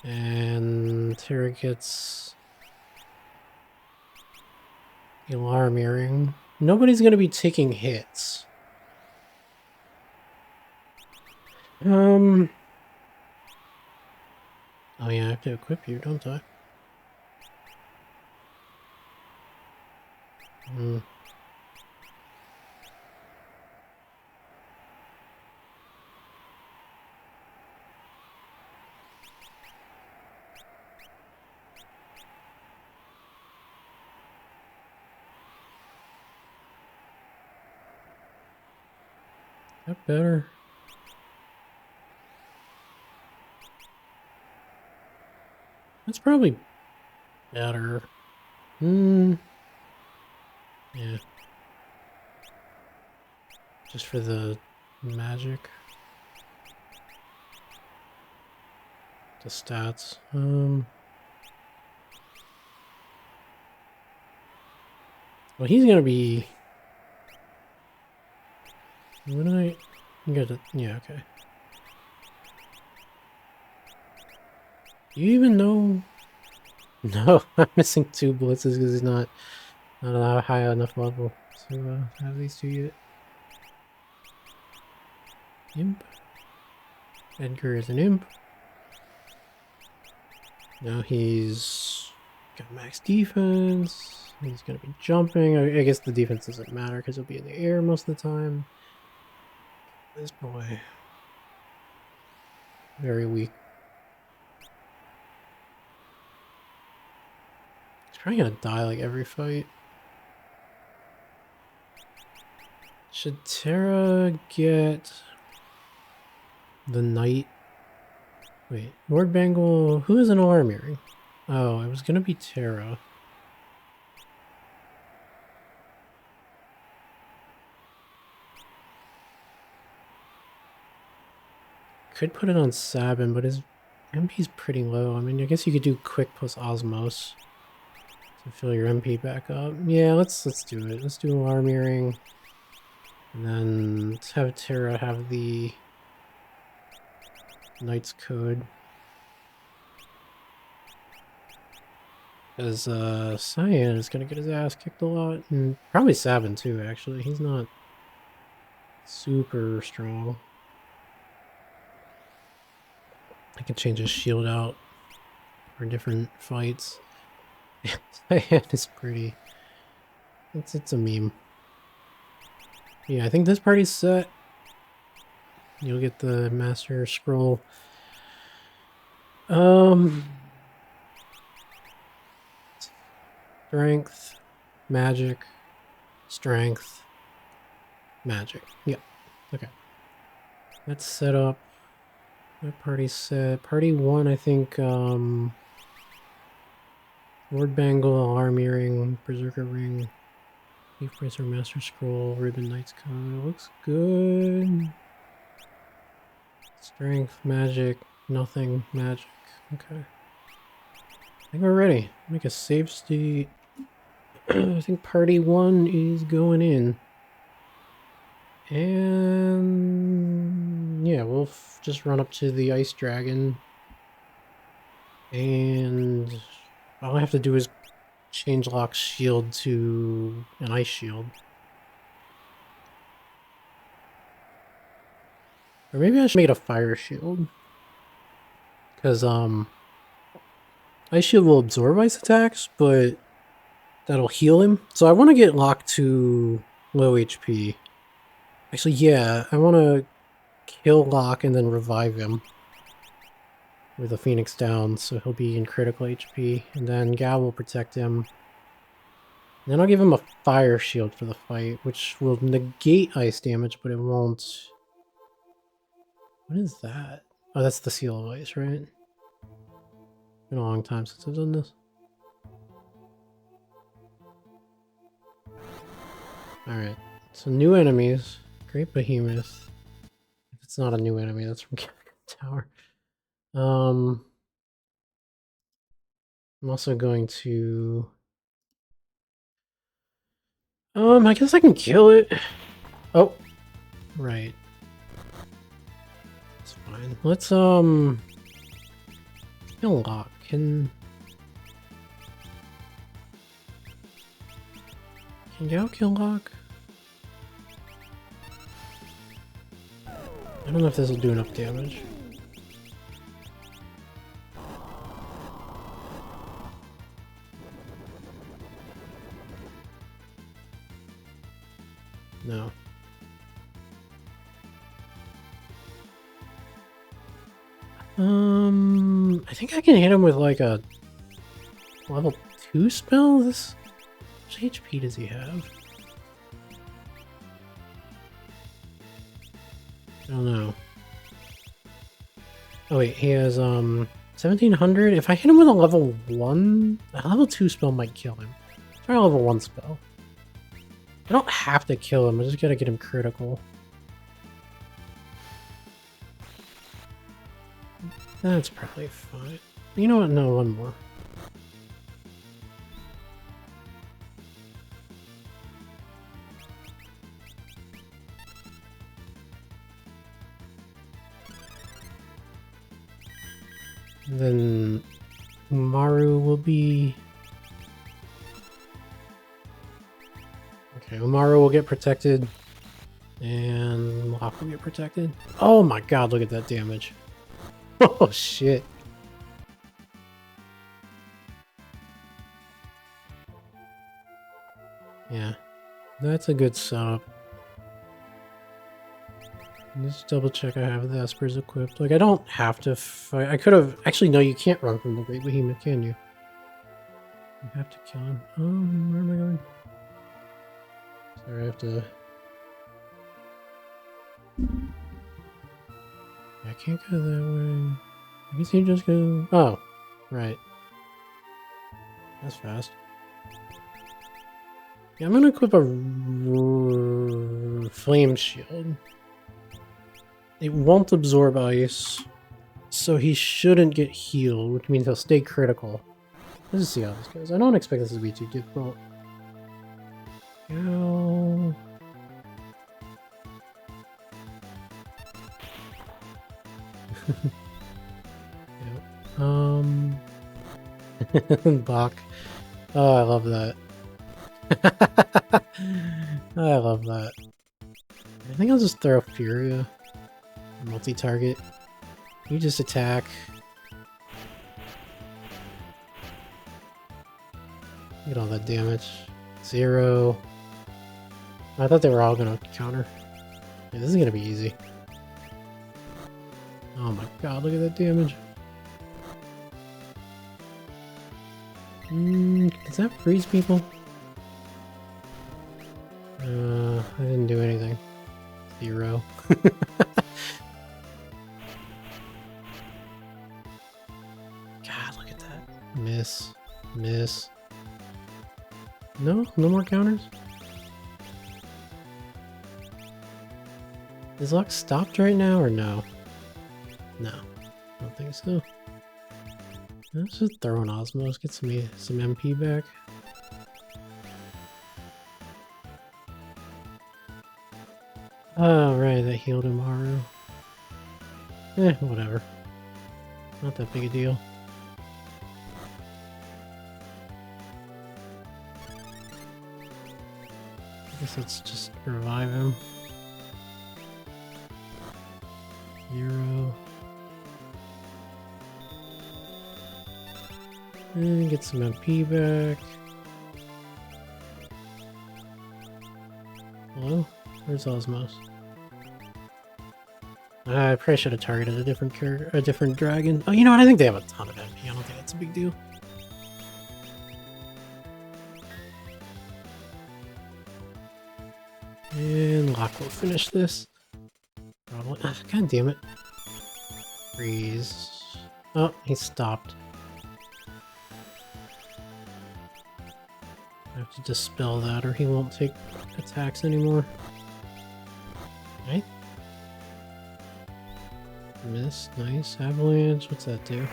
And Terra gets the alarm earring. Nobody's gonna be taking hits. Oh yeah, I have to equip you, don't I? That better. That's probably better. Yeah. Just for the magic. The stats. Well, he's gonna be... What did I get it? Yeah, okay. Do you even know? No, I'm missing 2 blitzes because he's not a high enough level to have these 2 yet. Imp. Edgar is an imp. Now he's got max defense. He's gonna be jumping. I guess the defense doesn't matter because he'll be in the air most of the time. This boy. Very weak. He's probably gonna die like every fight. Should Terra get the knight? Wait, Lord Bangle, who is an alarm earring? Oh, it was gonna be Terra. Could put it on Sabin, but his MP's pretty low. I mean, I guess you could do quick plus Osmos to fill your MP back up. Yeah, let's do it. Let's do alarm earring. And then let's have Terra have the Knight's Code. Because Cyan is going to get his ass kicked a lot. And probably Sabin too, actually. He's not super strong. I can change his shield out for different fights. Cyan is pretty... It's a meme. Yeah, I think this party's set. You'll get the Master Scroll. Strength, magic, strength, magic. Yeah, okay. Let's set up. That party's set. Party 1, I think, Lord Bangle, Alarm Earring, Berserker Ring, Leaf Bracer, Master Scroll, Ribbon Knight's Code. Looks good. Strength, magic, nothing, magic. Okay. I think we're ready. Make a save state. I think party 1 is going in. And yeah, we'll just run up to the Ice Dragon. And all I have to do is change Locke's shield to an Ice Shield. Or maybe I should make it a Fire Shield. Because, Ice Shield will absorb ice attacks, but that'll heal him. So I want to get Locke to low HP. Actually, yeah, I want to kill Locke and then revive him with a Phoenix down, so he'll be in critical HP. And then Gal will protect him. And then I'll give him a Fire Shield for the fight, which will negate ice damage, but it won't... What is that? Oh, that's the Seal of Ice, right? Been a long time since I've done this. Alright, so new enemies. Great Behemoth. If it's not a new enemy, that's from Tower. I'm also going to... I guess I can kill it. Oh, right. It's fine. Let's, Kill lock. Can Yao kill lock? I don't know if this will do enough damage. No. I think I can hit him with like a level 2 spell? This... How much HP does he have? I don't know. Oh wait, he has 1700. If I hit him with a level 1, a level 2 spell might kill him. Try a level 1 spell. I don't have to kill him, I just gotta get him critical. That's probably fine. You know what? No, one more. And then Umaru will be... Okay, Umaru will get protected. And Locke will get protected. Oh my god, look at that damage. Oh shit. Yeah, that's a good setup. Just double check I have the Espers equipped. Like, I don't have to fight. I could have... Actually, no, you can't run from the Great Behemoth, can you? You have to kill him. Where am I going? Sorry, I have to... I can't go that way. I guess you just go... Oh, right. That's fast. Yeah, I'm gonna equip a flame shield. It won't absorb ice, so he shouldn't get healed, which means he'll stay critical. Let's just see how this goes. I don't expect this to be too difficult. Go. Yep. Bach. Oh, I love that. I love that. I think I'll just throw Furia. Multi-target. You just attack. Look at all that damage. 0. I thought they were all gonna counter. Yeah, this is gonna be easy. Oh my god, look at that damage. Does that freeze people? I didn't do anything. 0. God, look at that. Miss. Miss. No? No more counters? Is luck stopped right now or no? No. I don't think so. Let's just throw an Osmos, get some MP back. Oh, right, that healed Umaru. Whatever. Not that big a deal. I guess let's just revive him. 0. And get some MP back. Hello? Where's Osmos? I probably should have targeted a different character, a different dragon. Oh, you know what? I think they have a ton of MP. I don't think it's a big deal. And Locke will finish this. Probably. Ah, god damn it. Freeze. Oh, he stopped. I have to dispel that or he won't take attacks anymore. Right? Miss, nice. Avalanche, what's that do?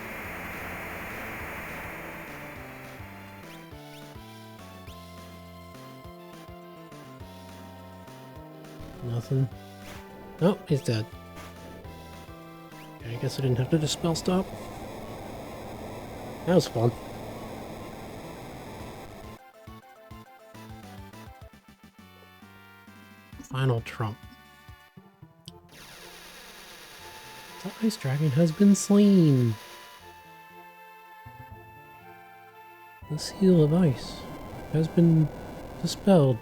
Nothing. Oh, he's dead. Okay, I guess I didn't have to dispel stop. That was fun. Final trump. The ice dragon has been slain. The seal of ice has been dispelled.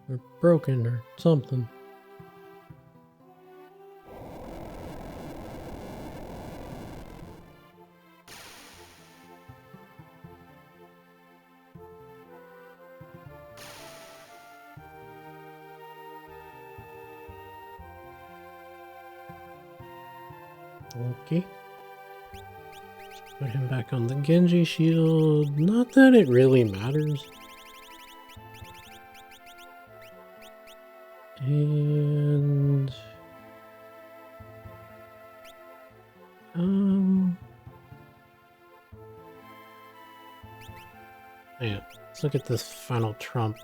Or broken or something. Okay. Put him back on the Genji shield. Not that it really matters. And... yeah, let's look at this final trump.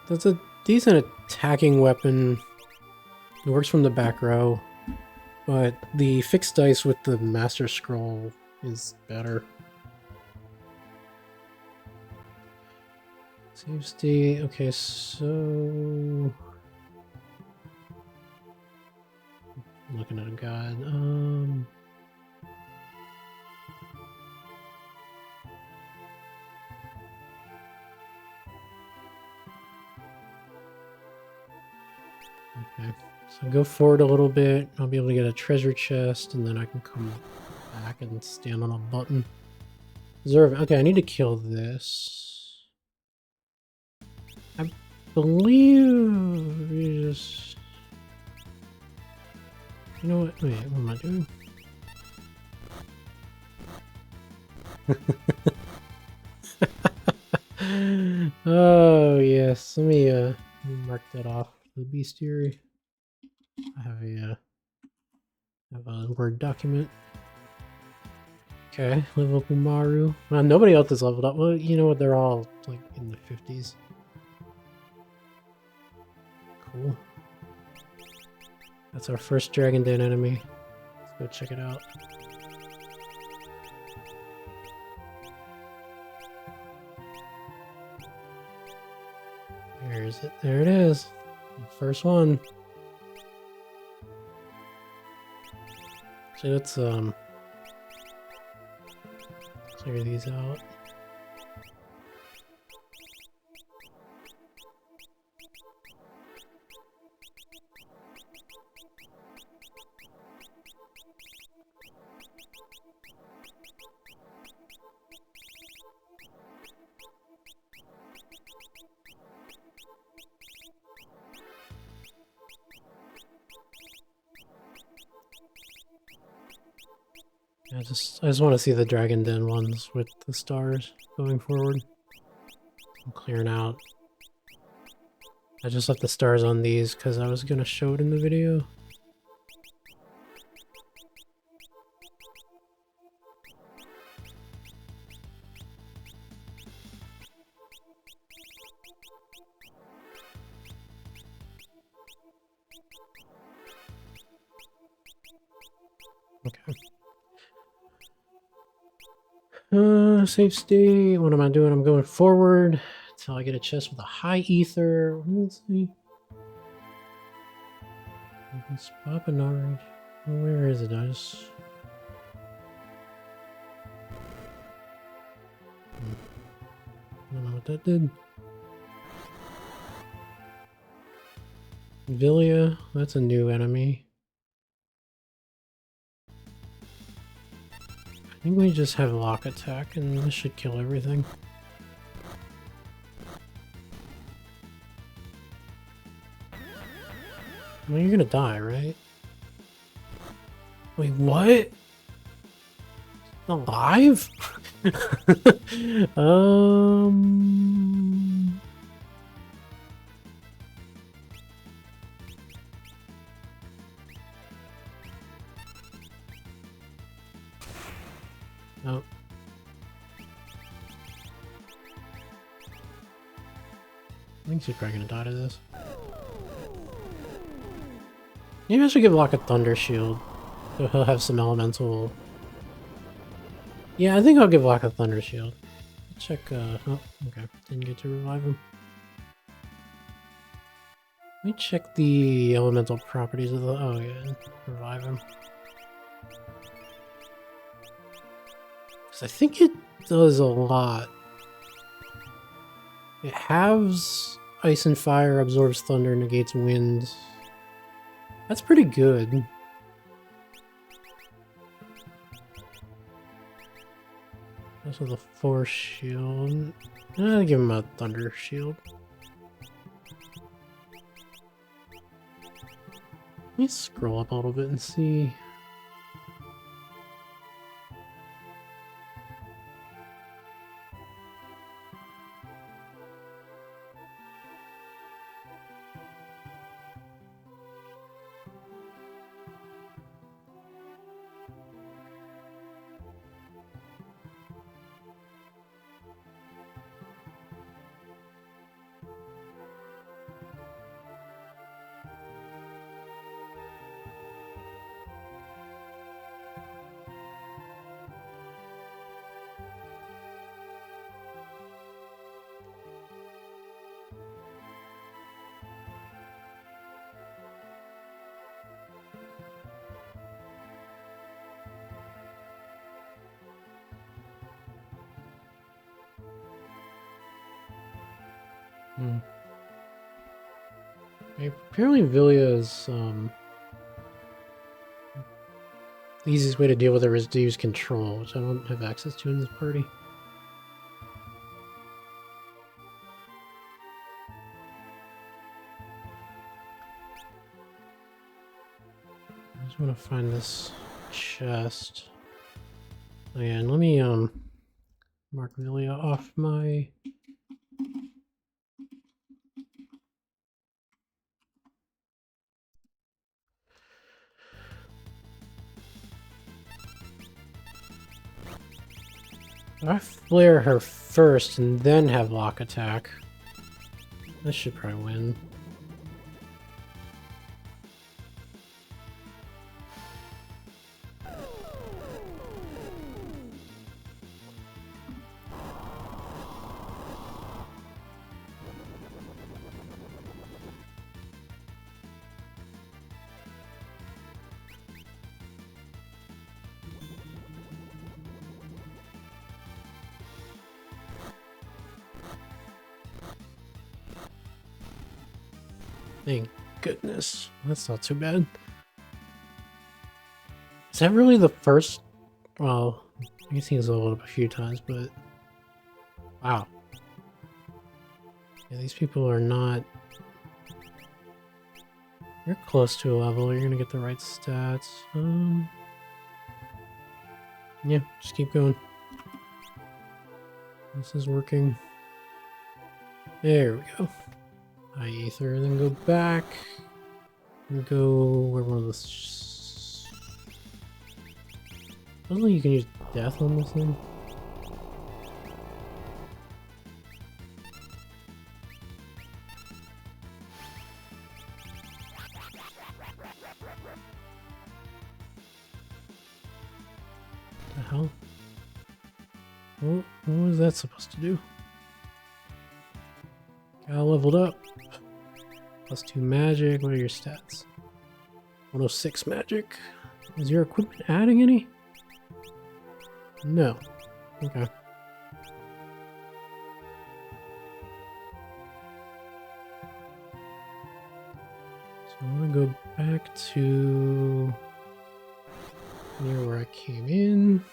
That's a decent attacking weapon. It works from the back row, but the fixed dice with the Master Scroll is better. Save state. Okay, so I'm looking at a god. Okay, so go forward a little bit. I'll be able to get a treasure chest, and then I can come back and stand on a button. Observe. Okay, I need to kill this. I believe we just... You know what? Wait, what am I doing? Oh, yes. Let me mark that off. The bestiary. I have a Word document. Okay, level up Umaru. Nobody else is leveled up. Well, you know what? They're all like in the 50s. Cool. That's our first Dragon Den enemy. Let's go check it out. Where is it? There it is. First one. So let's clear these out. I just want to see the Dragon Den ones with the stars going forward. I'm clearing out. I just left the stars on these because I was going to show it in the video. Okay. Save state. What am I doing? I'm going forward until I get a chest with a high ether. Let's see. Spot Bernard. Where is it? I just... I don't know what that did. Villia. That's a new enemy. I think we just have lock attack and this should kill everything. Well, you're gonna die, right? Wait, what? Alive? Oh. think she's probably gonna die to this. Maybe I should give Locke a Thunder Shield, so he'll have some elemental. Yeah, I think I'll give Locke a Thunder Shield. Check, oh, okay. Didn't get to revive him. Let me check the elemental properties of the, oh yeah, revive him. Because I think it does a lot. It halves ice and fire, absorbs thunder, negates wind. That's pretty good. Also the force shield. I'll give him a thunder shield. Let me scroll up a little bit and see. Apparently Villia is, the easiest way to deal with her is to use control, which I don't have access to in this party. I just want to find this chest. Oh yeah, and let me, mark Villia off my... I flare her first and then have Locke attack. This should probably win. Thank goodness. That's not too bad. Is that really the first? Well, I guess he's leveled up a few times, but... Wow. Yeah, these people are not... You're close to a level, you're gonna get the right stats. Yeah, just keep going. This is working. There we go. High Ether, then go back. And go where one of the... I don't think you can use death on this thing. The hell? What was that supposed to do? Got leveled up. +2 magic. What are your stats? 106 magic. Is your equipment adding any? No. Okay. So I'm gonna go back to near where I came in.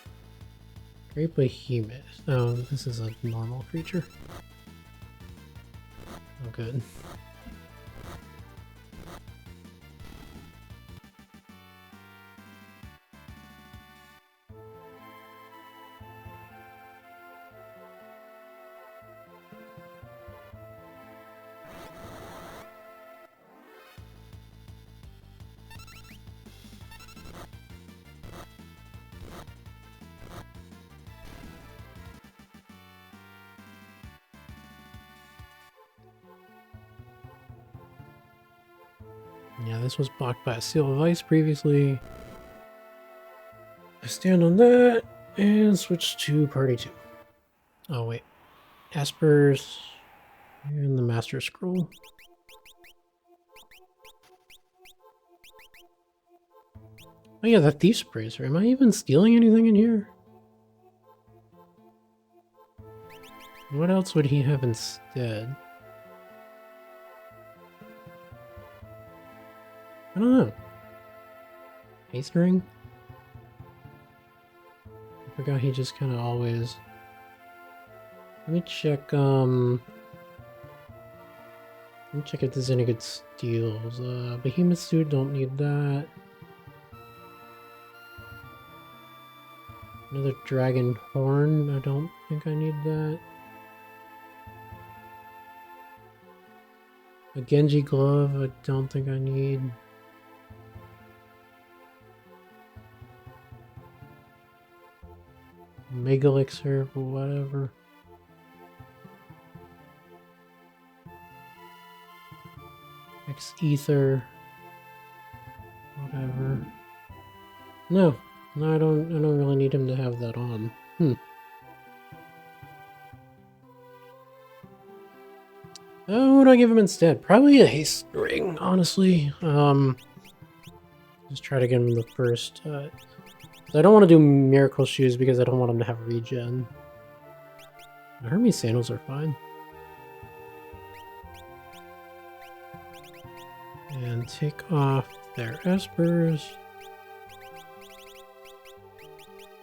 Great Behemoth. Oh, this is a normal creature. Oh, good. Yeah, this was blocked by a seal of ice previously. I stand on that and switch to party 2. Oh wait, Aspers and the Master Scroll. Oh yeah, that Thief's Bracer. Am I even stealing anything in here? What else would he have instead? I don't know. Haste Ring? I forgot he just kind of always... Let me check, Let me check if there's any good steals. Behemoth Suit, don't need that. Another Dragon Horn, I don't think I need that. A Genji Glove, I don't think I need. Mega Elixir, whatever. X Ether, whatever. No, I don't really need him to have that on. Oh, what do I give him instead? Probably a haste ring, honestly. Just try to get him the first. I don't want to do miracle shoes because I don't want him to have regen. Hermes sandals are fine. And take off their espers.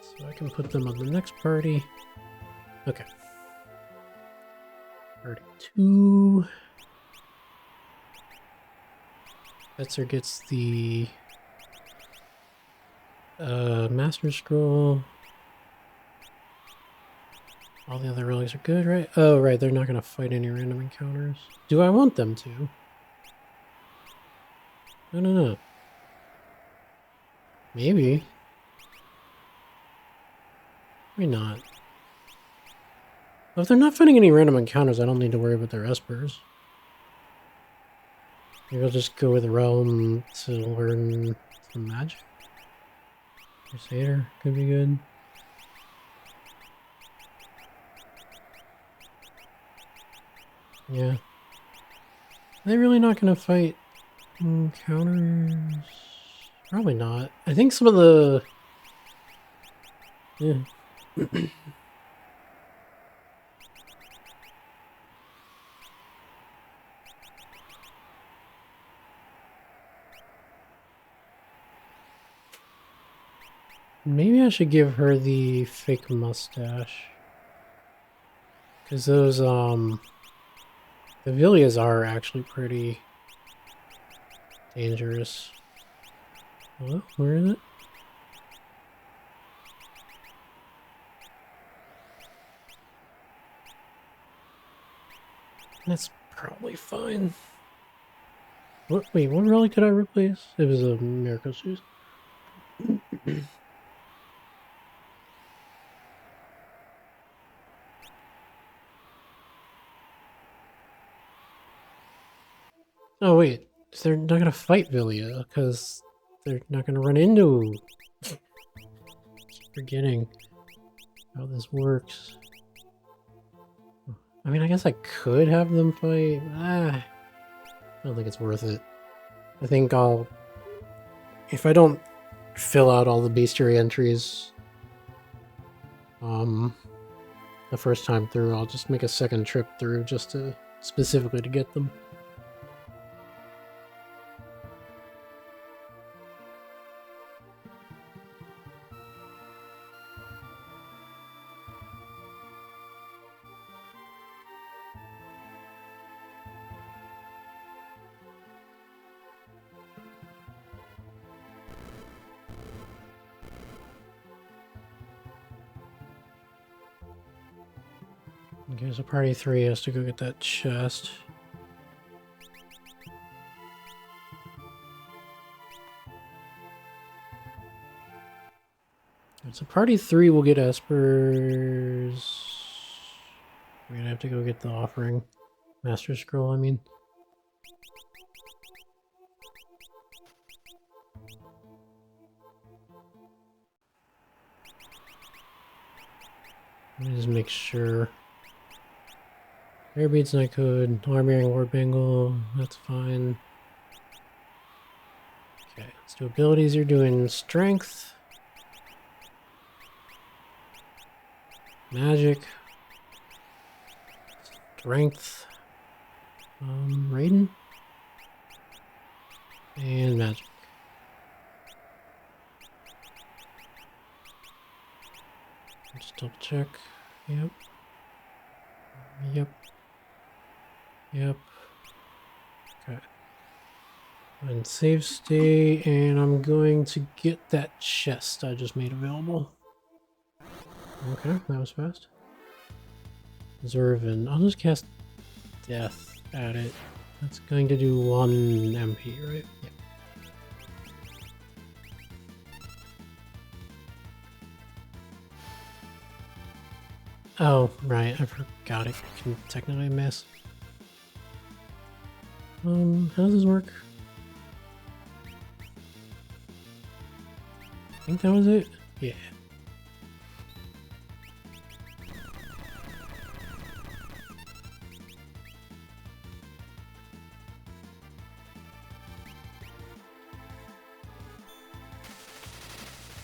So I can put them on the next party. Okay. Party 2. Setzer gets the Master Scroll. All the other relics are good, right? Oh, right, they're not going to fight any random encounters. Do I want them to? I don't know. Maybe. Maybe not. Well, if they're not fighting any random encounters, I don't need to worry about their espers. Maybe I'll just go with Realm to learn some magic. Crusader could be good. Yeah. Are they really not going to fight encounters? Probably not. I think some of the... Yeah. Maybe I should give her the fake mustache. Because those, the Villias are actually pretty dangerous. Hello? Where is it? That's probably fine. What? Wait, what relic did I replace? It was a Miracle Shoes. Oh wait, they're not gonna fight Villia because they're not gonna run into. Keep forgetting how this works. I mean, I guess I could have them fight. I don't think it's worth it. I think I'll, if I don't fill out all the bestiary entries, the first time through, I'll just make a second trip through just to specifically to get them. Okay, so party 3 has to go get that chest. So party 3 will get espers. We're gonna have to go get the offering. Master Scroll, I mean. Let me just make sure. Airbeats not good. Armor Ward Bangle, that's fine. Okay, let's do abilities. You're doing strength. Magic. Strength. Raiden. And magic. Just double check. Yep. Yep. Yep. Okay. And save state, and I'm going to get that chest I just made available. Okay, that was fast. Zervin. I'll just cast Death at it. That's going to do 1 MP, right? Yeah. Oh, right. I forgot it can technically miss. How does this work? I think that was it? Yeah.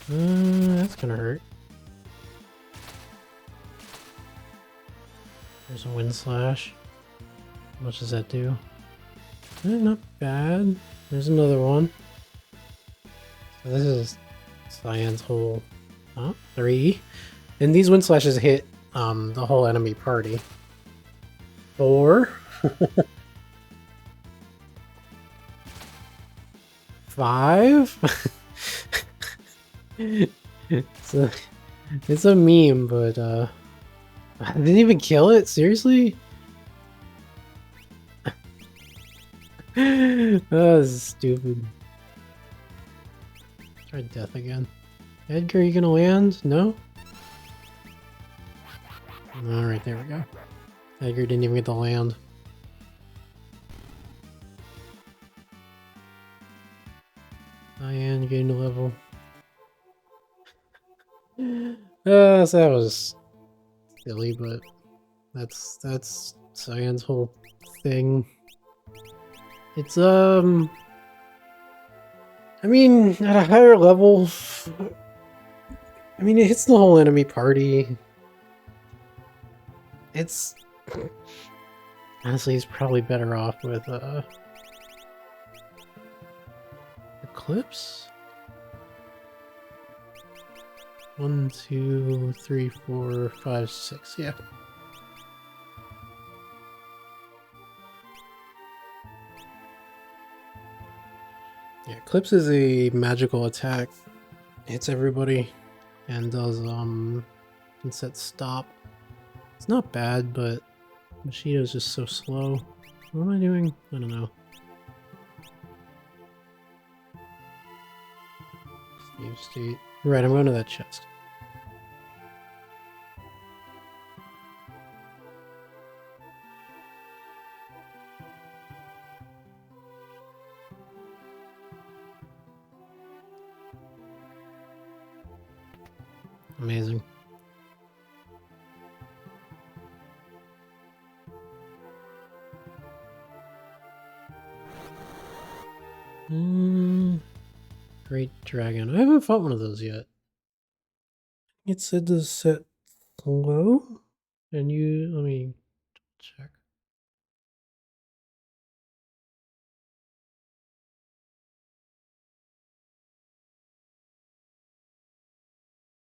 That's gonna hurt. There's a Wind Slash. How much does that do? Not bad. There's another one. So this is Cyan's whole 3. And these Wind Slashes hit the whole enemy party. 4. 5. It's a meme, but I didn't even kill it? Seriously? Oh, this is stupid. Try death again. Edgar, you gonna land? No? Alright, there we go. Edgar didn't even get to land. Cyan gained a level. So that was silly, but that's Cyan's whole thing. It's I mean, at a higher level, I mean, it hits the whole enemy party. It's honestly, he's probably better off with Eclipse. 1, 2, 3, 4, 5, 6. Yeah. Yeah, Eclipse is a magical attack. Hits everybody and does can set stop. It's not bad, but Bushido's just so slow. What am I doing? I don't know. Save state. Right, I'm going to that chest. Amazing. Great Dragon. I haven't fought one of those yet. It said to set low, and let me check.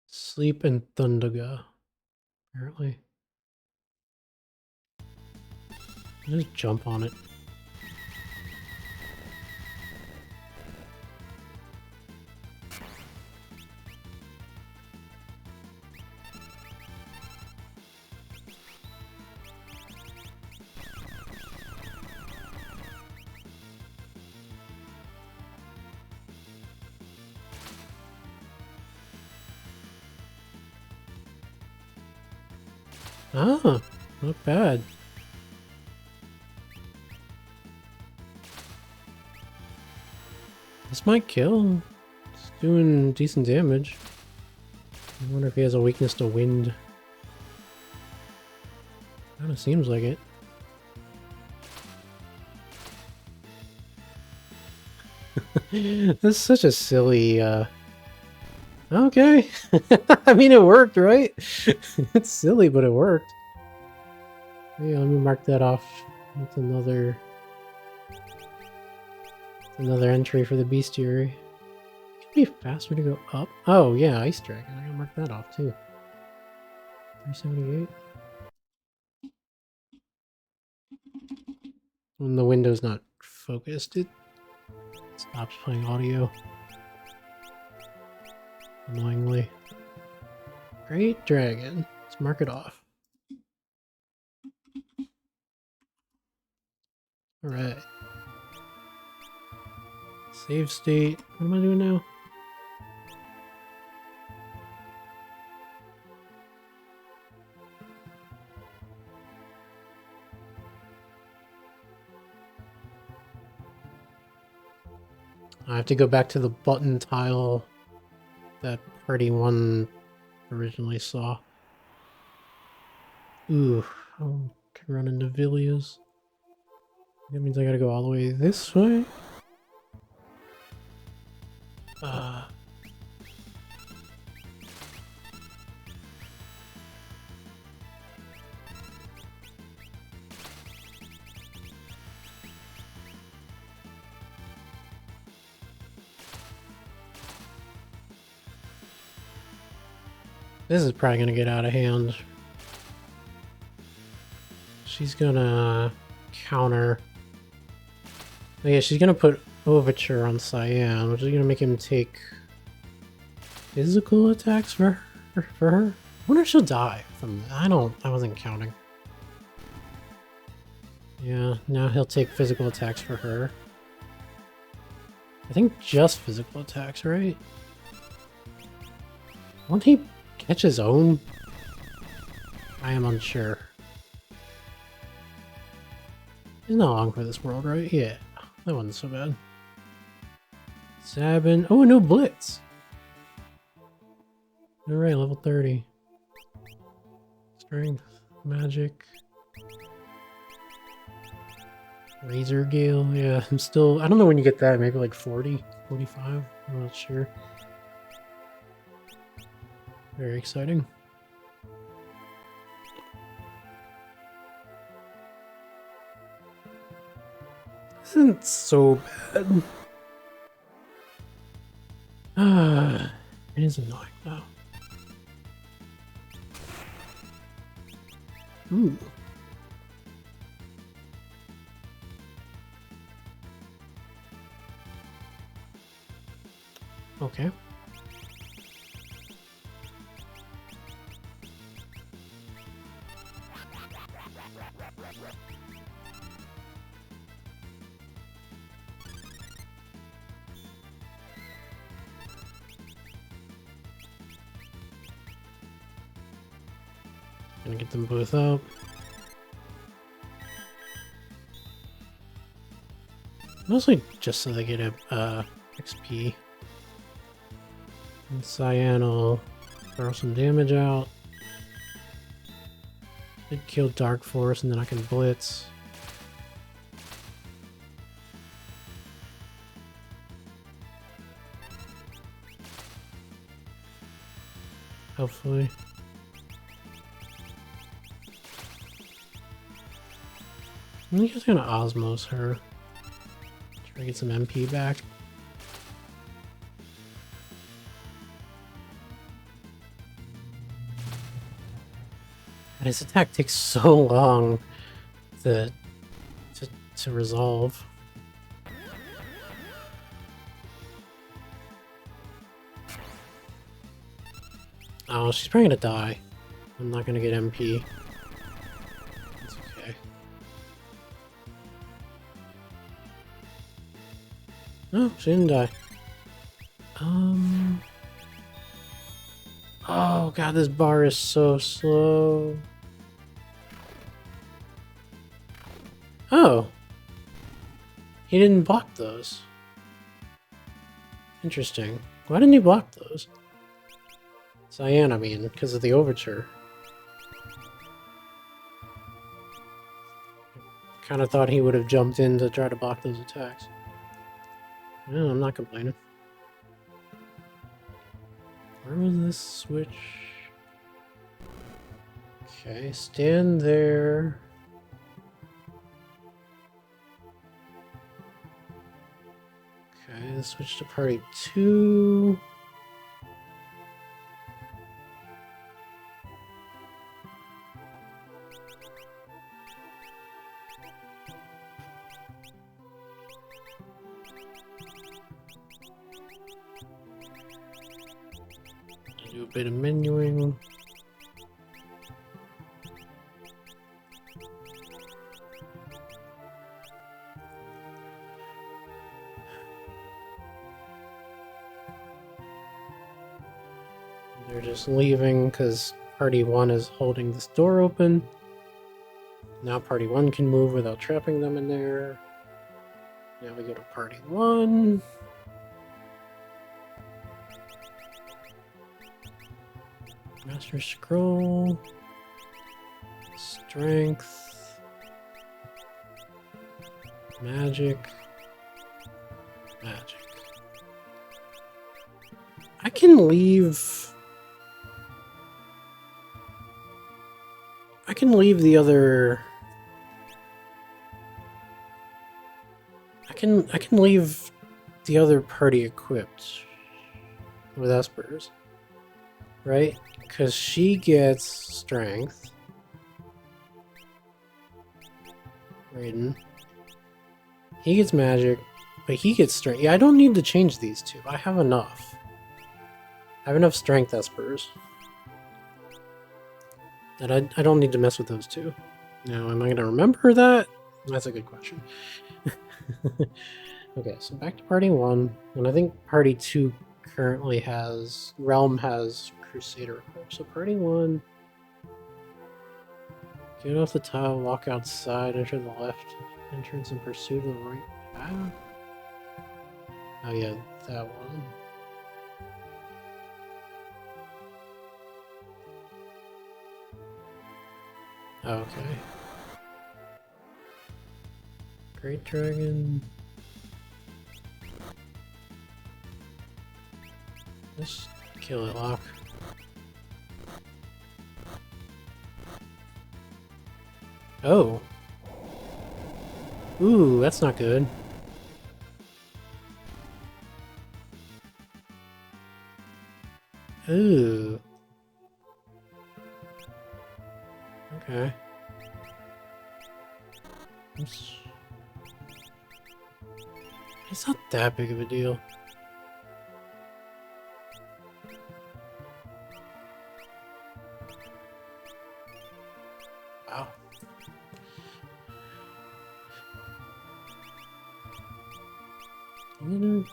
Sleep and Thundaga, apparently. Just jump on it. Ah, not bad. This might kill. It's doing decent damage. I wonder if he has a weakness to wind. seems like it. This is such a silly, okay. I mean, it worked, right? It's silly, but it worked. Yeah, let me mark that off. That's another entry for the bestiary. It'd be faster to go up. Oh, yeah, Ice Dragon. I gotta mark that off, too. 378. When the window's not focused, it stops playing audio. Annoyingly. Great Dragon. Let's mark it off. Alright. Save state. What am I doing now? I have to go back to the button tile that Party 1 originally saw. Ooh, I can run into Villiers. That means I gotta go all the way this way? This is probably gonna get out of hand. She's gonna counter. Oh yeah, she's gonna put Overture on Cyan, which is gonna make him take physical attacks for her. I wonder if she'll die from that. I wasn't counting. Yeah, now he'll take physical attacks for her. I think just physical attacks, right? Won't he catch his own? I am unsure. He's not long for this world, right? Yeah, that wasn't so bad. Sabin. Oh, no Blitz. Alright, level 30. Strength, magic. Razor Gale. Yeah, I'm still. I don't know when you get that. Maybe like 40, 45. I'm not sure. Very exciting. This isn't so bad. It is annoying though. Ooh. Okay. Gonna get them both up. Mostly just so they get a XP. And Cyan will throw some damage out. Did kill Dark Force and then I can blitz. Hopefully. I'm just gonna Osmos her. Try to get some MP back. And his attack takes so long to resolve. Oh, she's probably gonna die. I'm not gonna get MP. It's okay. No, she didn't die. Oh god, this bar is so slow. Oh. He didn't block those. Interesting. Why didn't he block those? Cyan, I mean, because of the overture. Kind of thought he would have jumped in to try to block those attacks. No, I'm not complaining. Where was this switch? Okay, stand there. Okay, let's switch to party 2. Do a bit of menuing. They're just leaving because party 1 is holding this door open. Now party 1 can move without trapping them in there. Now we go to party 1. Master Scroll. Strength. Magic. Magic. I can leave... I can leave the other... I can leave the other party equipped with Espers, right? Because she gets strength. Raiden. He gets magic, but he gets strength. Yeah, I don't need to change these two. I have enough. I have enough strength Espers. That I don't need to mess with those two. Now, am I going to remember that? That's a good question. Okay, so back to party 1. And I think party 2 currently has... Realm has Crusader equipped. So party 1... Get off the tile, walk outside, enter the left entrance and pursue the right path. Oh yeah, that one. Okay. Great Dragon. Just kill it, Locke. Oh. Ooh, that's not good. Ooh. Okay. Oops. It's not that big of a deal. Wow. Now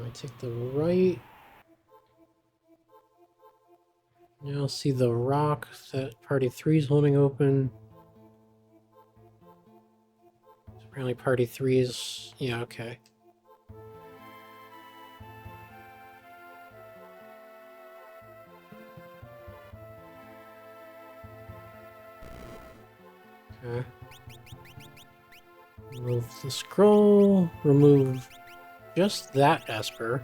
I take the right. Now see the rock that party 3 is holding open. Apparently party 3 is... yeah, okay. Okay. Remove the scroll. Remove just that Esper.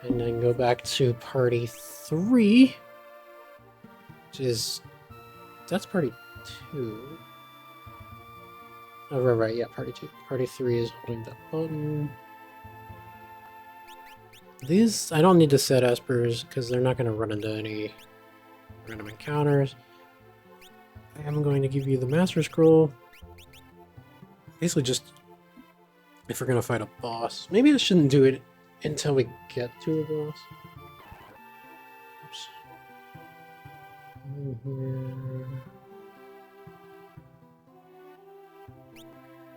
And then go back to party 3. Which is... that's party 2. Oh, right, yeah, party 2. Party 3 is holding that button. These, I don't need to set Espers, because they're not going to run into any random encounters. I am going to give you the Master Scroll. Basically just, if we're going to fight a boss. Maybe I shouldn't do it until we get to a boss. Oops. In here.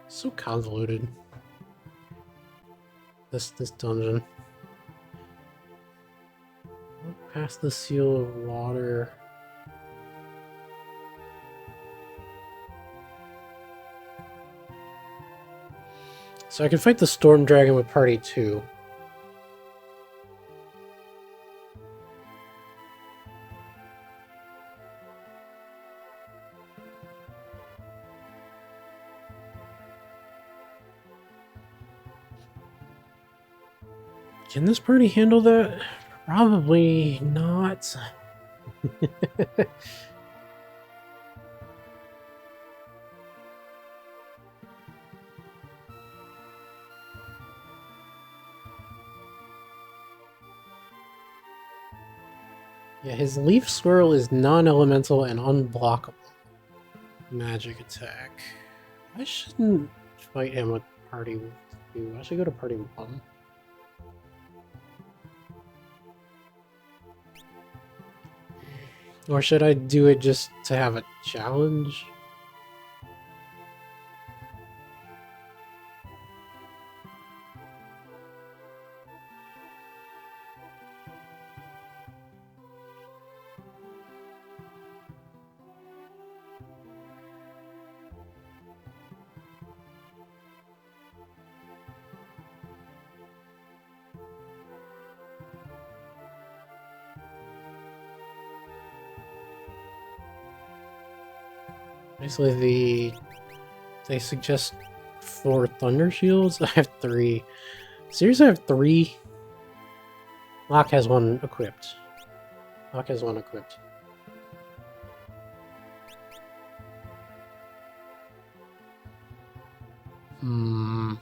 So convoluted. This dungeon. Look past the seal of water. So I can fight the Storm Dragon with party 2. Can this party handle that? Probably not. Yeah, his leaf swirl is non-elemental and unblockable. Magic attack. I shouldn't fight him with party 2. I should go to party 1. Or should I do it just to have a challenge? Basically, they suggest 4 thunder shields. I have 3. Seriously, I have 3. Locke has 1 equipped. Locke has 1 equipped. Hmm.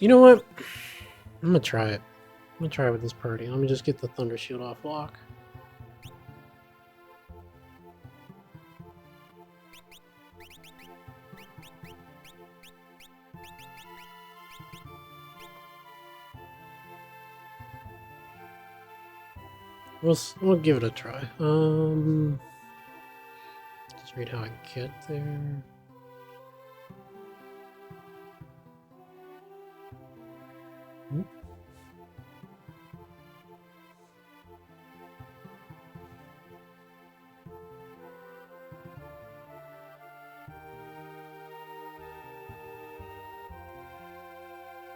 You know what? I'm gonna try it. I'm gonna try it with this party. Let me just get the thunder shield off Locke. We'll give it a try. Just read how I get there.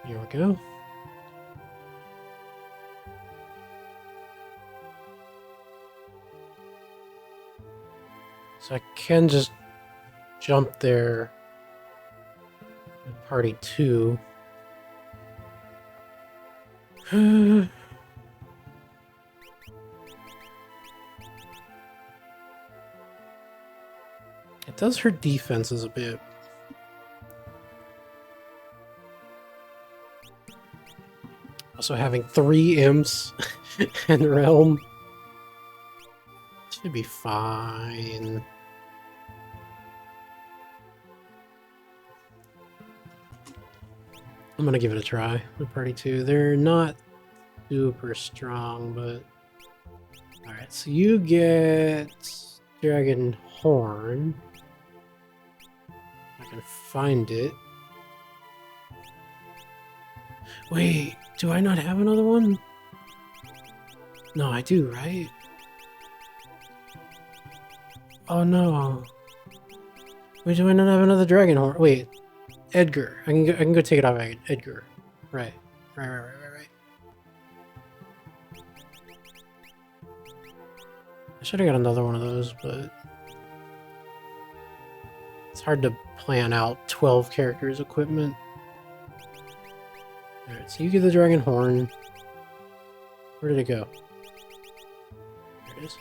Here we go. So I can just jump there with party 2. It does hurt defenses a bit. Also having 3 imps and realm should be fine. I'm gonna give it a try with party 2. They're not super strong, but alright, so you get Dragon Horn. I can find it. Wait, do I not have another one? No, I do, right? Oh no. Wait, do I not have another Dragon Horn? Wait, Edgar. I can go take it off Edgar. Right. Right. I should have got another one of those, but it's hard to plan out 12 characters' equipment. Alright, so you get the Dragon Horn. Where did it go? There it is.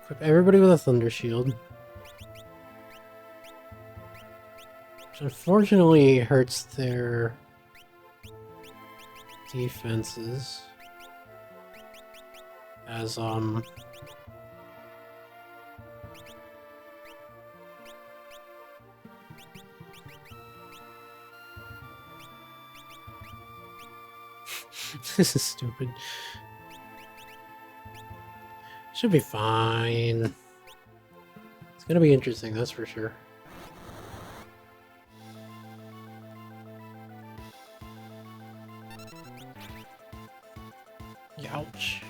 Equip everybody with a Thunder Shield. Which unfortunately hurts their defenses. As, this is stupid. Should be fine. It's gonna be interesting, that's for sure. Ouch.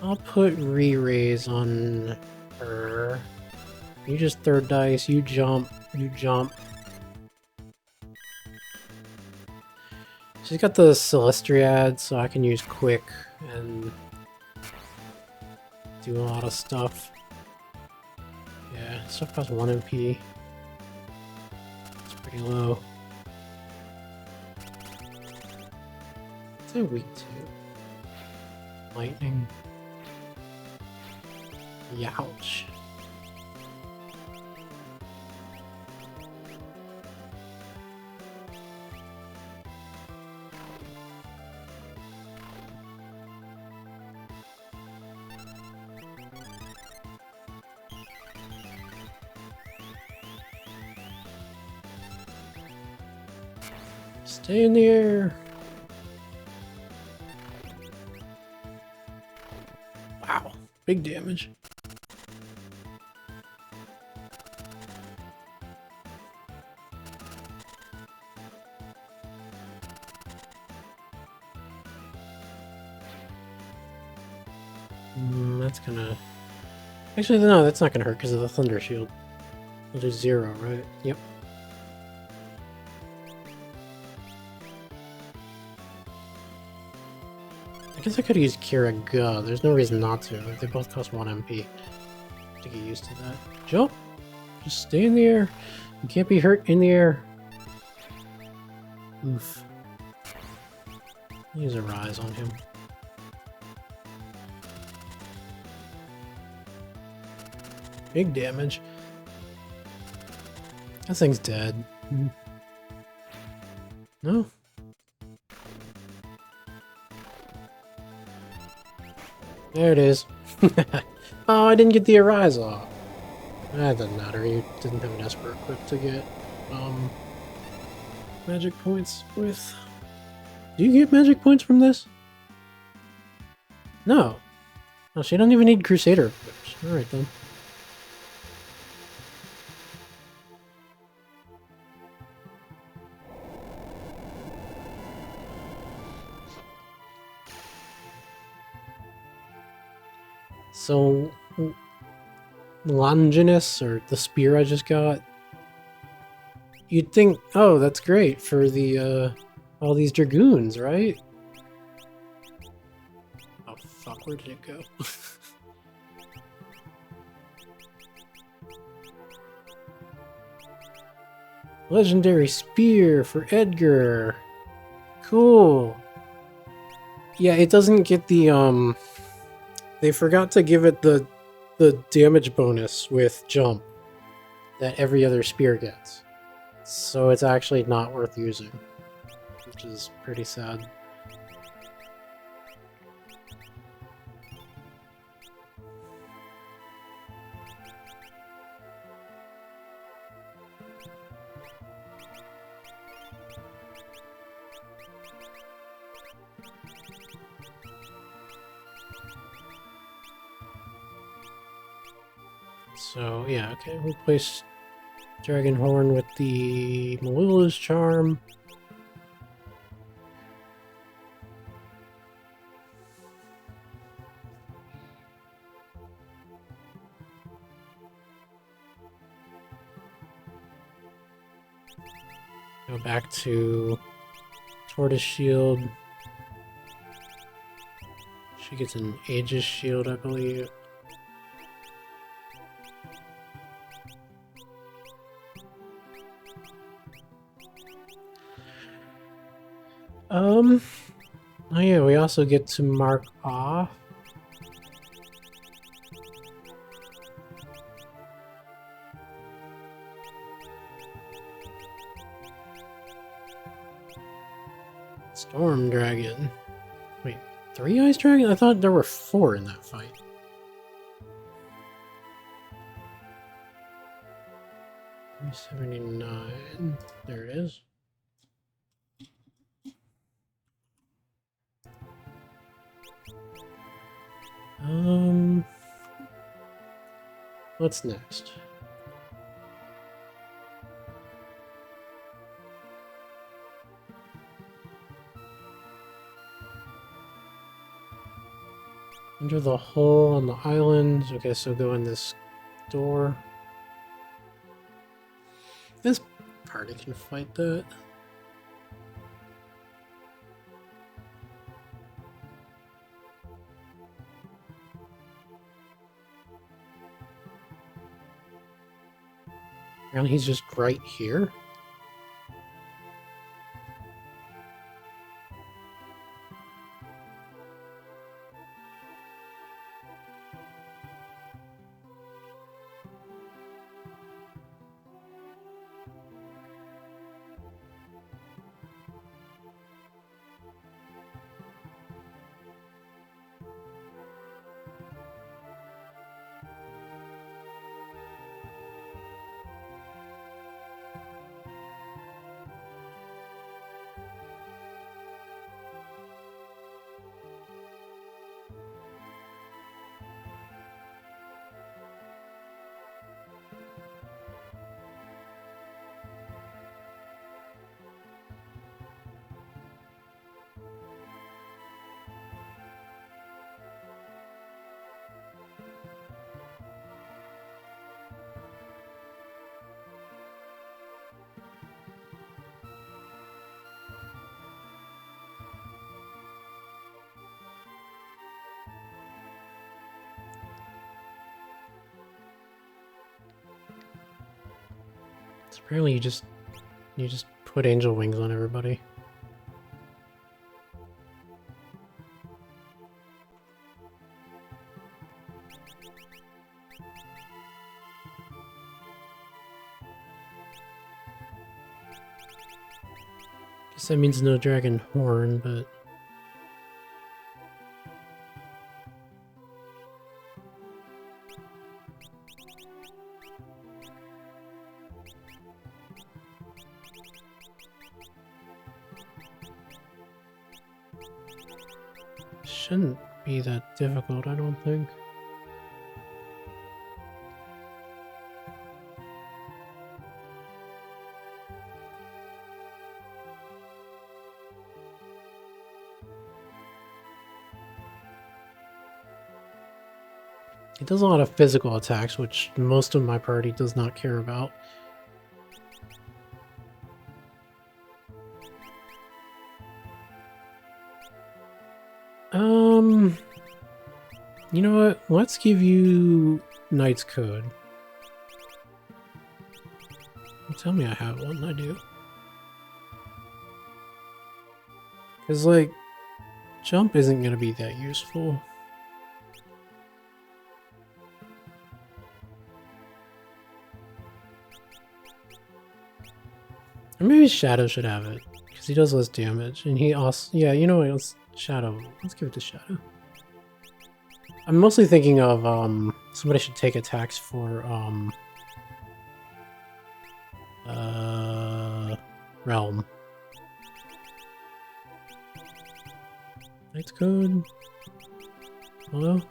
I'll put re-raise on her. You just third dice, you jump, you jump. She's got the Celestriad, so I can use quick and do a lot of stuff. Yeah, stuff costs 1 MP. It's pretty low. What's it weak to? Lightning. Youch. Stay in the air. Wow, big damage. That's gonna... Actually, no, that's not gonna hurt because of the Thunder Shield. I'll do 0, right? Yep. I guess I could use Kiraga. There's no reason not to. They both cost 1 MP. To get used to that. Jump! Just stay in the air. You can't be hurt in the air. Oof. Use a rise on him. Big damage. That thing's dead. No? There it is. Oh, I didn't get the Arise off. That doesn't matter. You didn't have an Esper equipped to get magic points with. Do you get magic points from this? No. No, she doesn't even need Crusader equipped. Alright then. So, Longinus, or the spear I just got, you'd think, oh, that's great for the, all these Dragoons, right? Oh, fuck, where did it go? Legendary spear for Edgar. Cool. Yeah, it doesn't get the, they forgot to give it the damage bonus with jump that every other spear gets. So it's actually not worth using, which is pretty sad. So, yeah, okay, we'll place Dragonhorn with the Malula's Charm. Go back to Tortoise Shield. She gets an Aegis Shield, I believe. Oh yeah, we also get to mark off. Storm Dragon. Wait, 3 Ice Dragon? I thought there were 4 in that fight. $379. There it is. What's next? Enter the hole on the island. Okay, so go in this door. This party can fight that. Apparently he's just right here. So apparently you just put angel wings on everybody. Guess that means no dragon horn, but shouldn't be that difficult, I don't think. He does a lot of physical attacks, which most of my party does not care about. You know what? Let's give you Knight's Code. Tell me I have one, I do. Because, like, jump isn't going to be that useful. Or maybe Shadow should have it, because he does less damage, and he also... Yeah, you know what, let's Shadow. Let's give it to Shadow. I'm mostly thinking of, somebody should take attacks for, Realm. Knight's Code? Hello?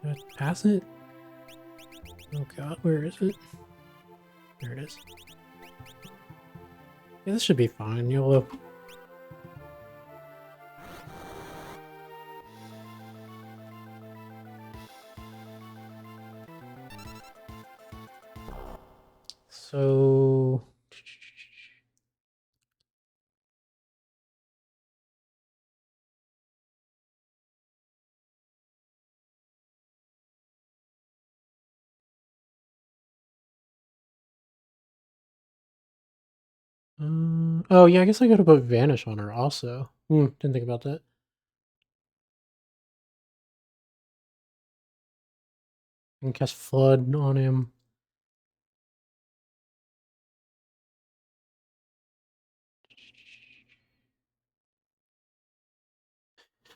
Did I pass it? Oh god, where is it? There it is. Yeah, this should be fine, YOLO. So... oh yeah, I guess I gotta put Vanish on her also. Didn't think about that. And cast Flood on him.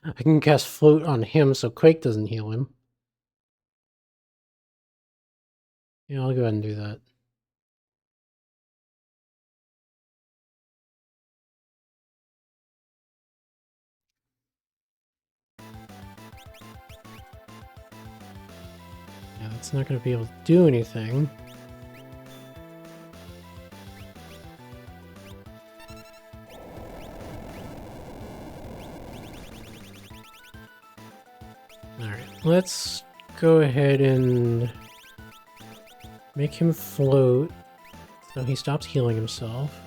I can cast Float on him so Quake doesn't heal him. Yeah, I'll go ahead and do that. Yeah, that's not going to be able to do anything. Alright, let's go ahead and make him float so he stops healing himself.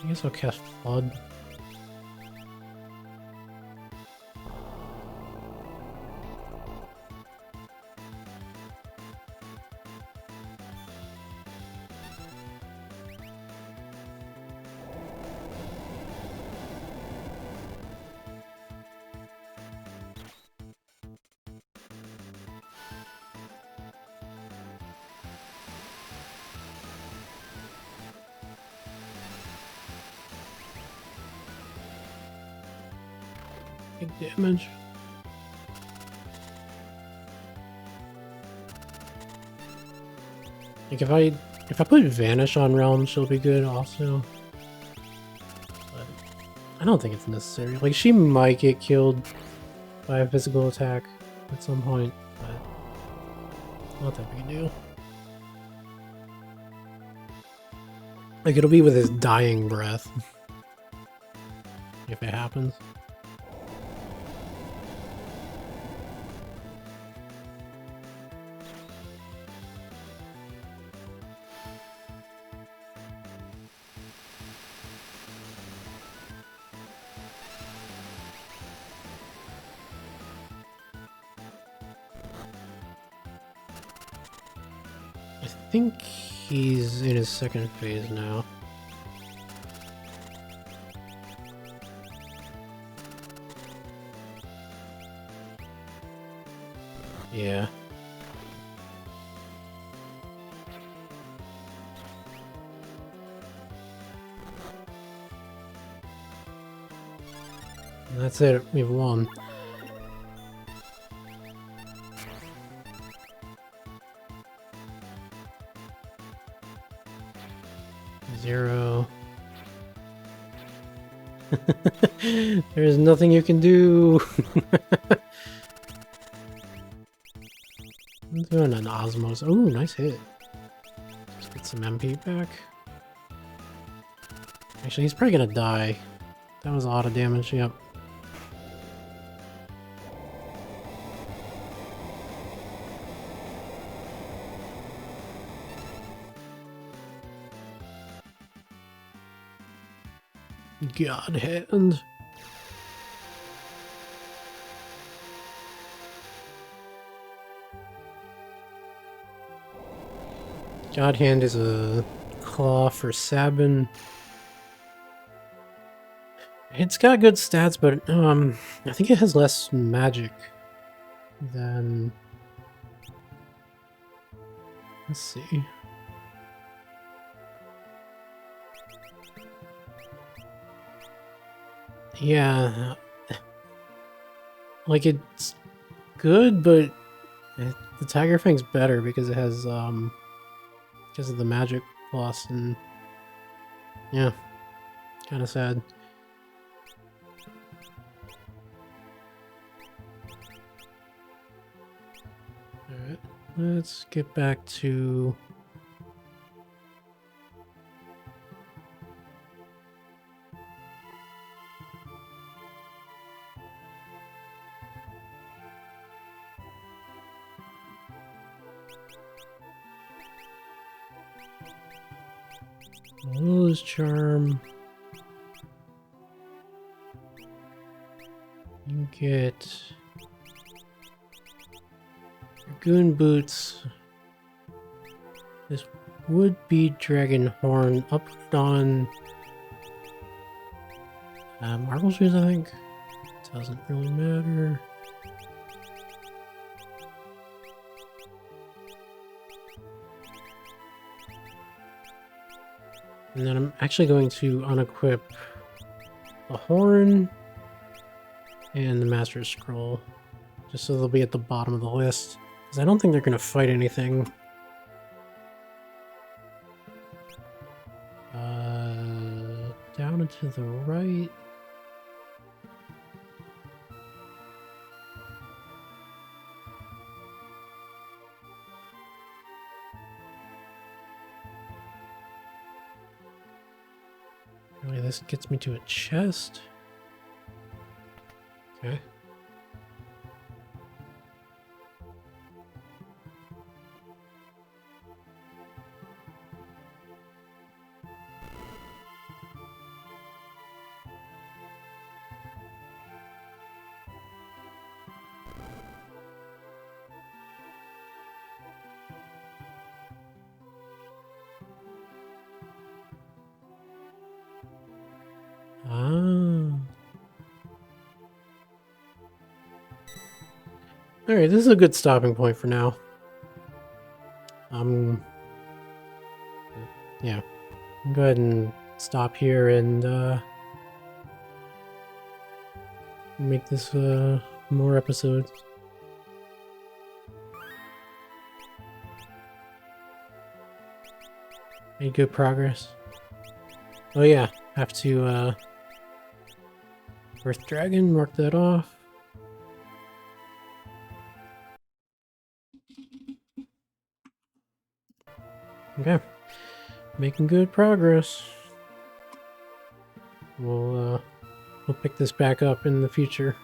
I guess I'll cast Flood. Big damage. Like if I put Vanish on Realm, she'll be good also. But I don't think it's necessary. Like she might get killed by a physical attack at some point, but not that big a deal. Like it'll be with his dying breath. If it happens. I think he's in his second phase now. Yeah. And that's it, we've won. Zero. There's nothing you can do. I'm doing an Osmos. Oh, nice hit. Let's get some MP back. Actually, he's probably gonna die. That was a lot of damage, yep. God hand. God hand is a claw for Sabin. It's got good stats, but I think it has less magic than. Let's see. Yeah, like it's good, but the Tiger Fang's better because it has because of the magic plus, and yeah, kind of sad. All right, let's get back to. Lose Charm. You get Goon Boots. This would be Dragon Horn. I'll put it on Marble Shoes, I think. Doesn't really matter. And then I'm actually going to unequip the horn and the Master's Scroll, just so they'll be at the bottom of the list, because I don't think they're going to fight anything. Down One to the right. Really, this gets me to a chest. Okay. Ah. Alright, this is a good stopping point for now. Yeah. I'll go ahead and stop here and make this more episodes. Made good progress. Oh yeah, have to Earth Dragon, mark that off. Okay. Making good progress. We'll pick this back up in the future.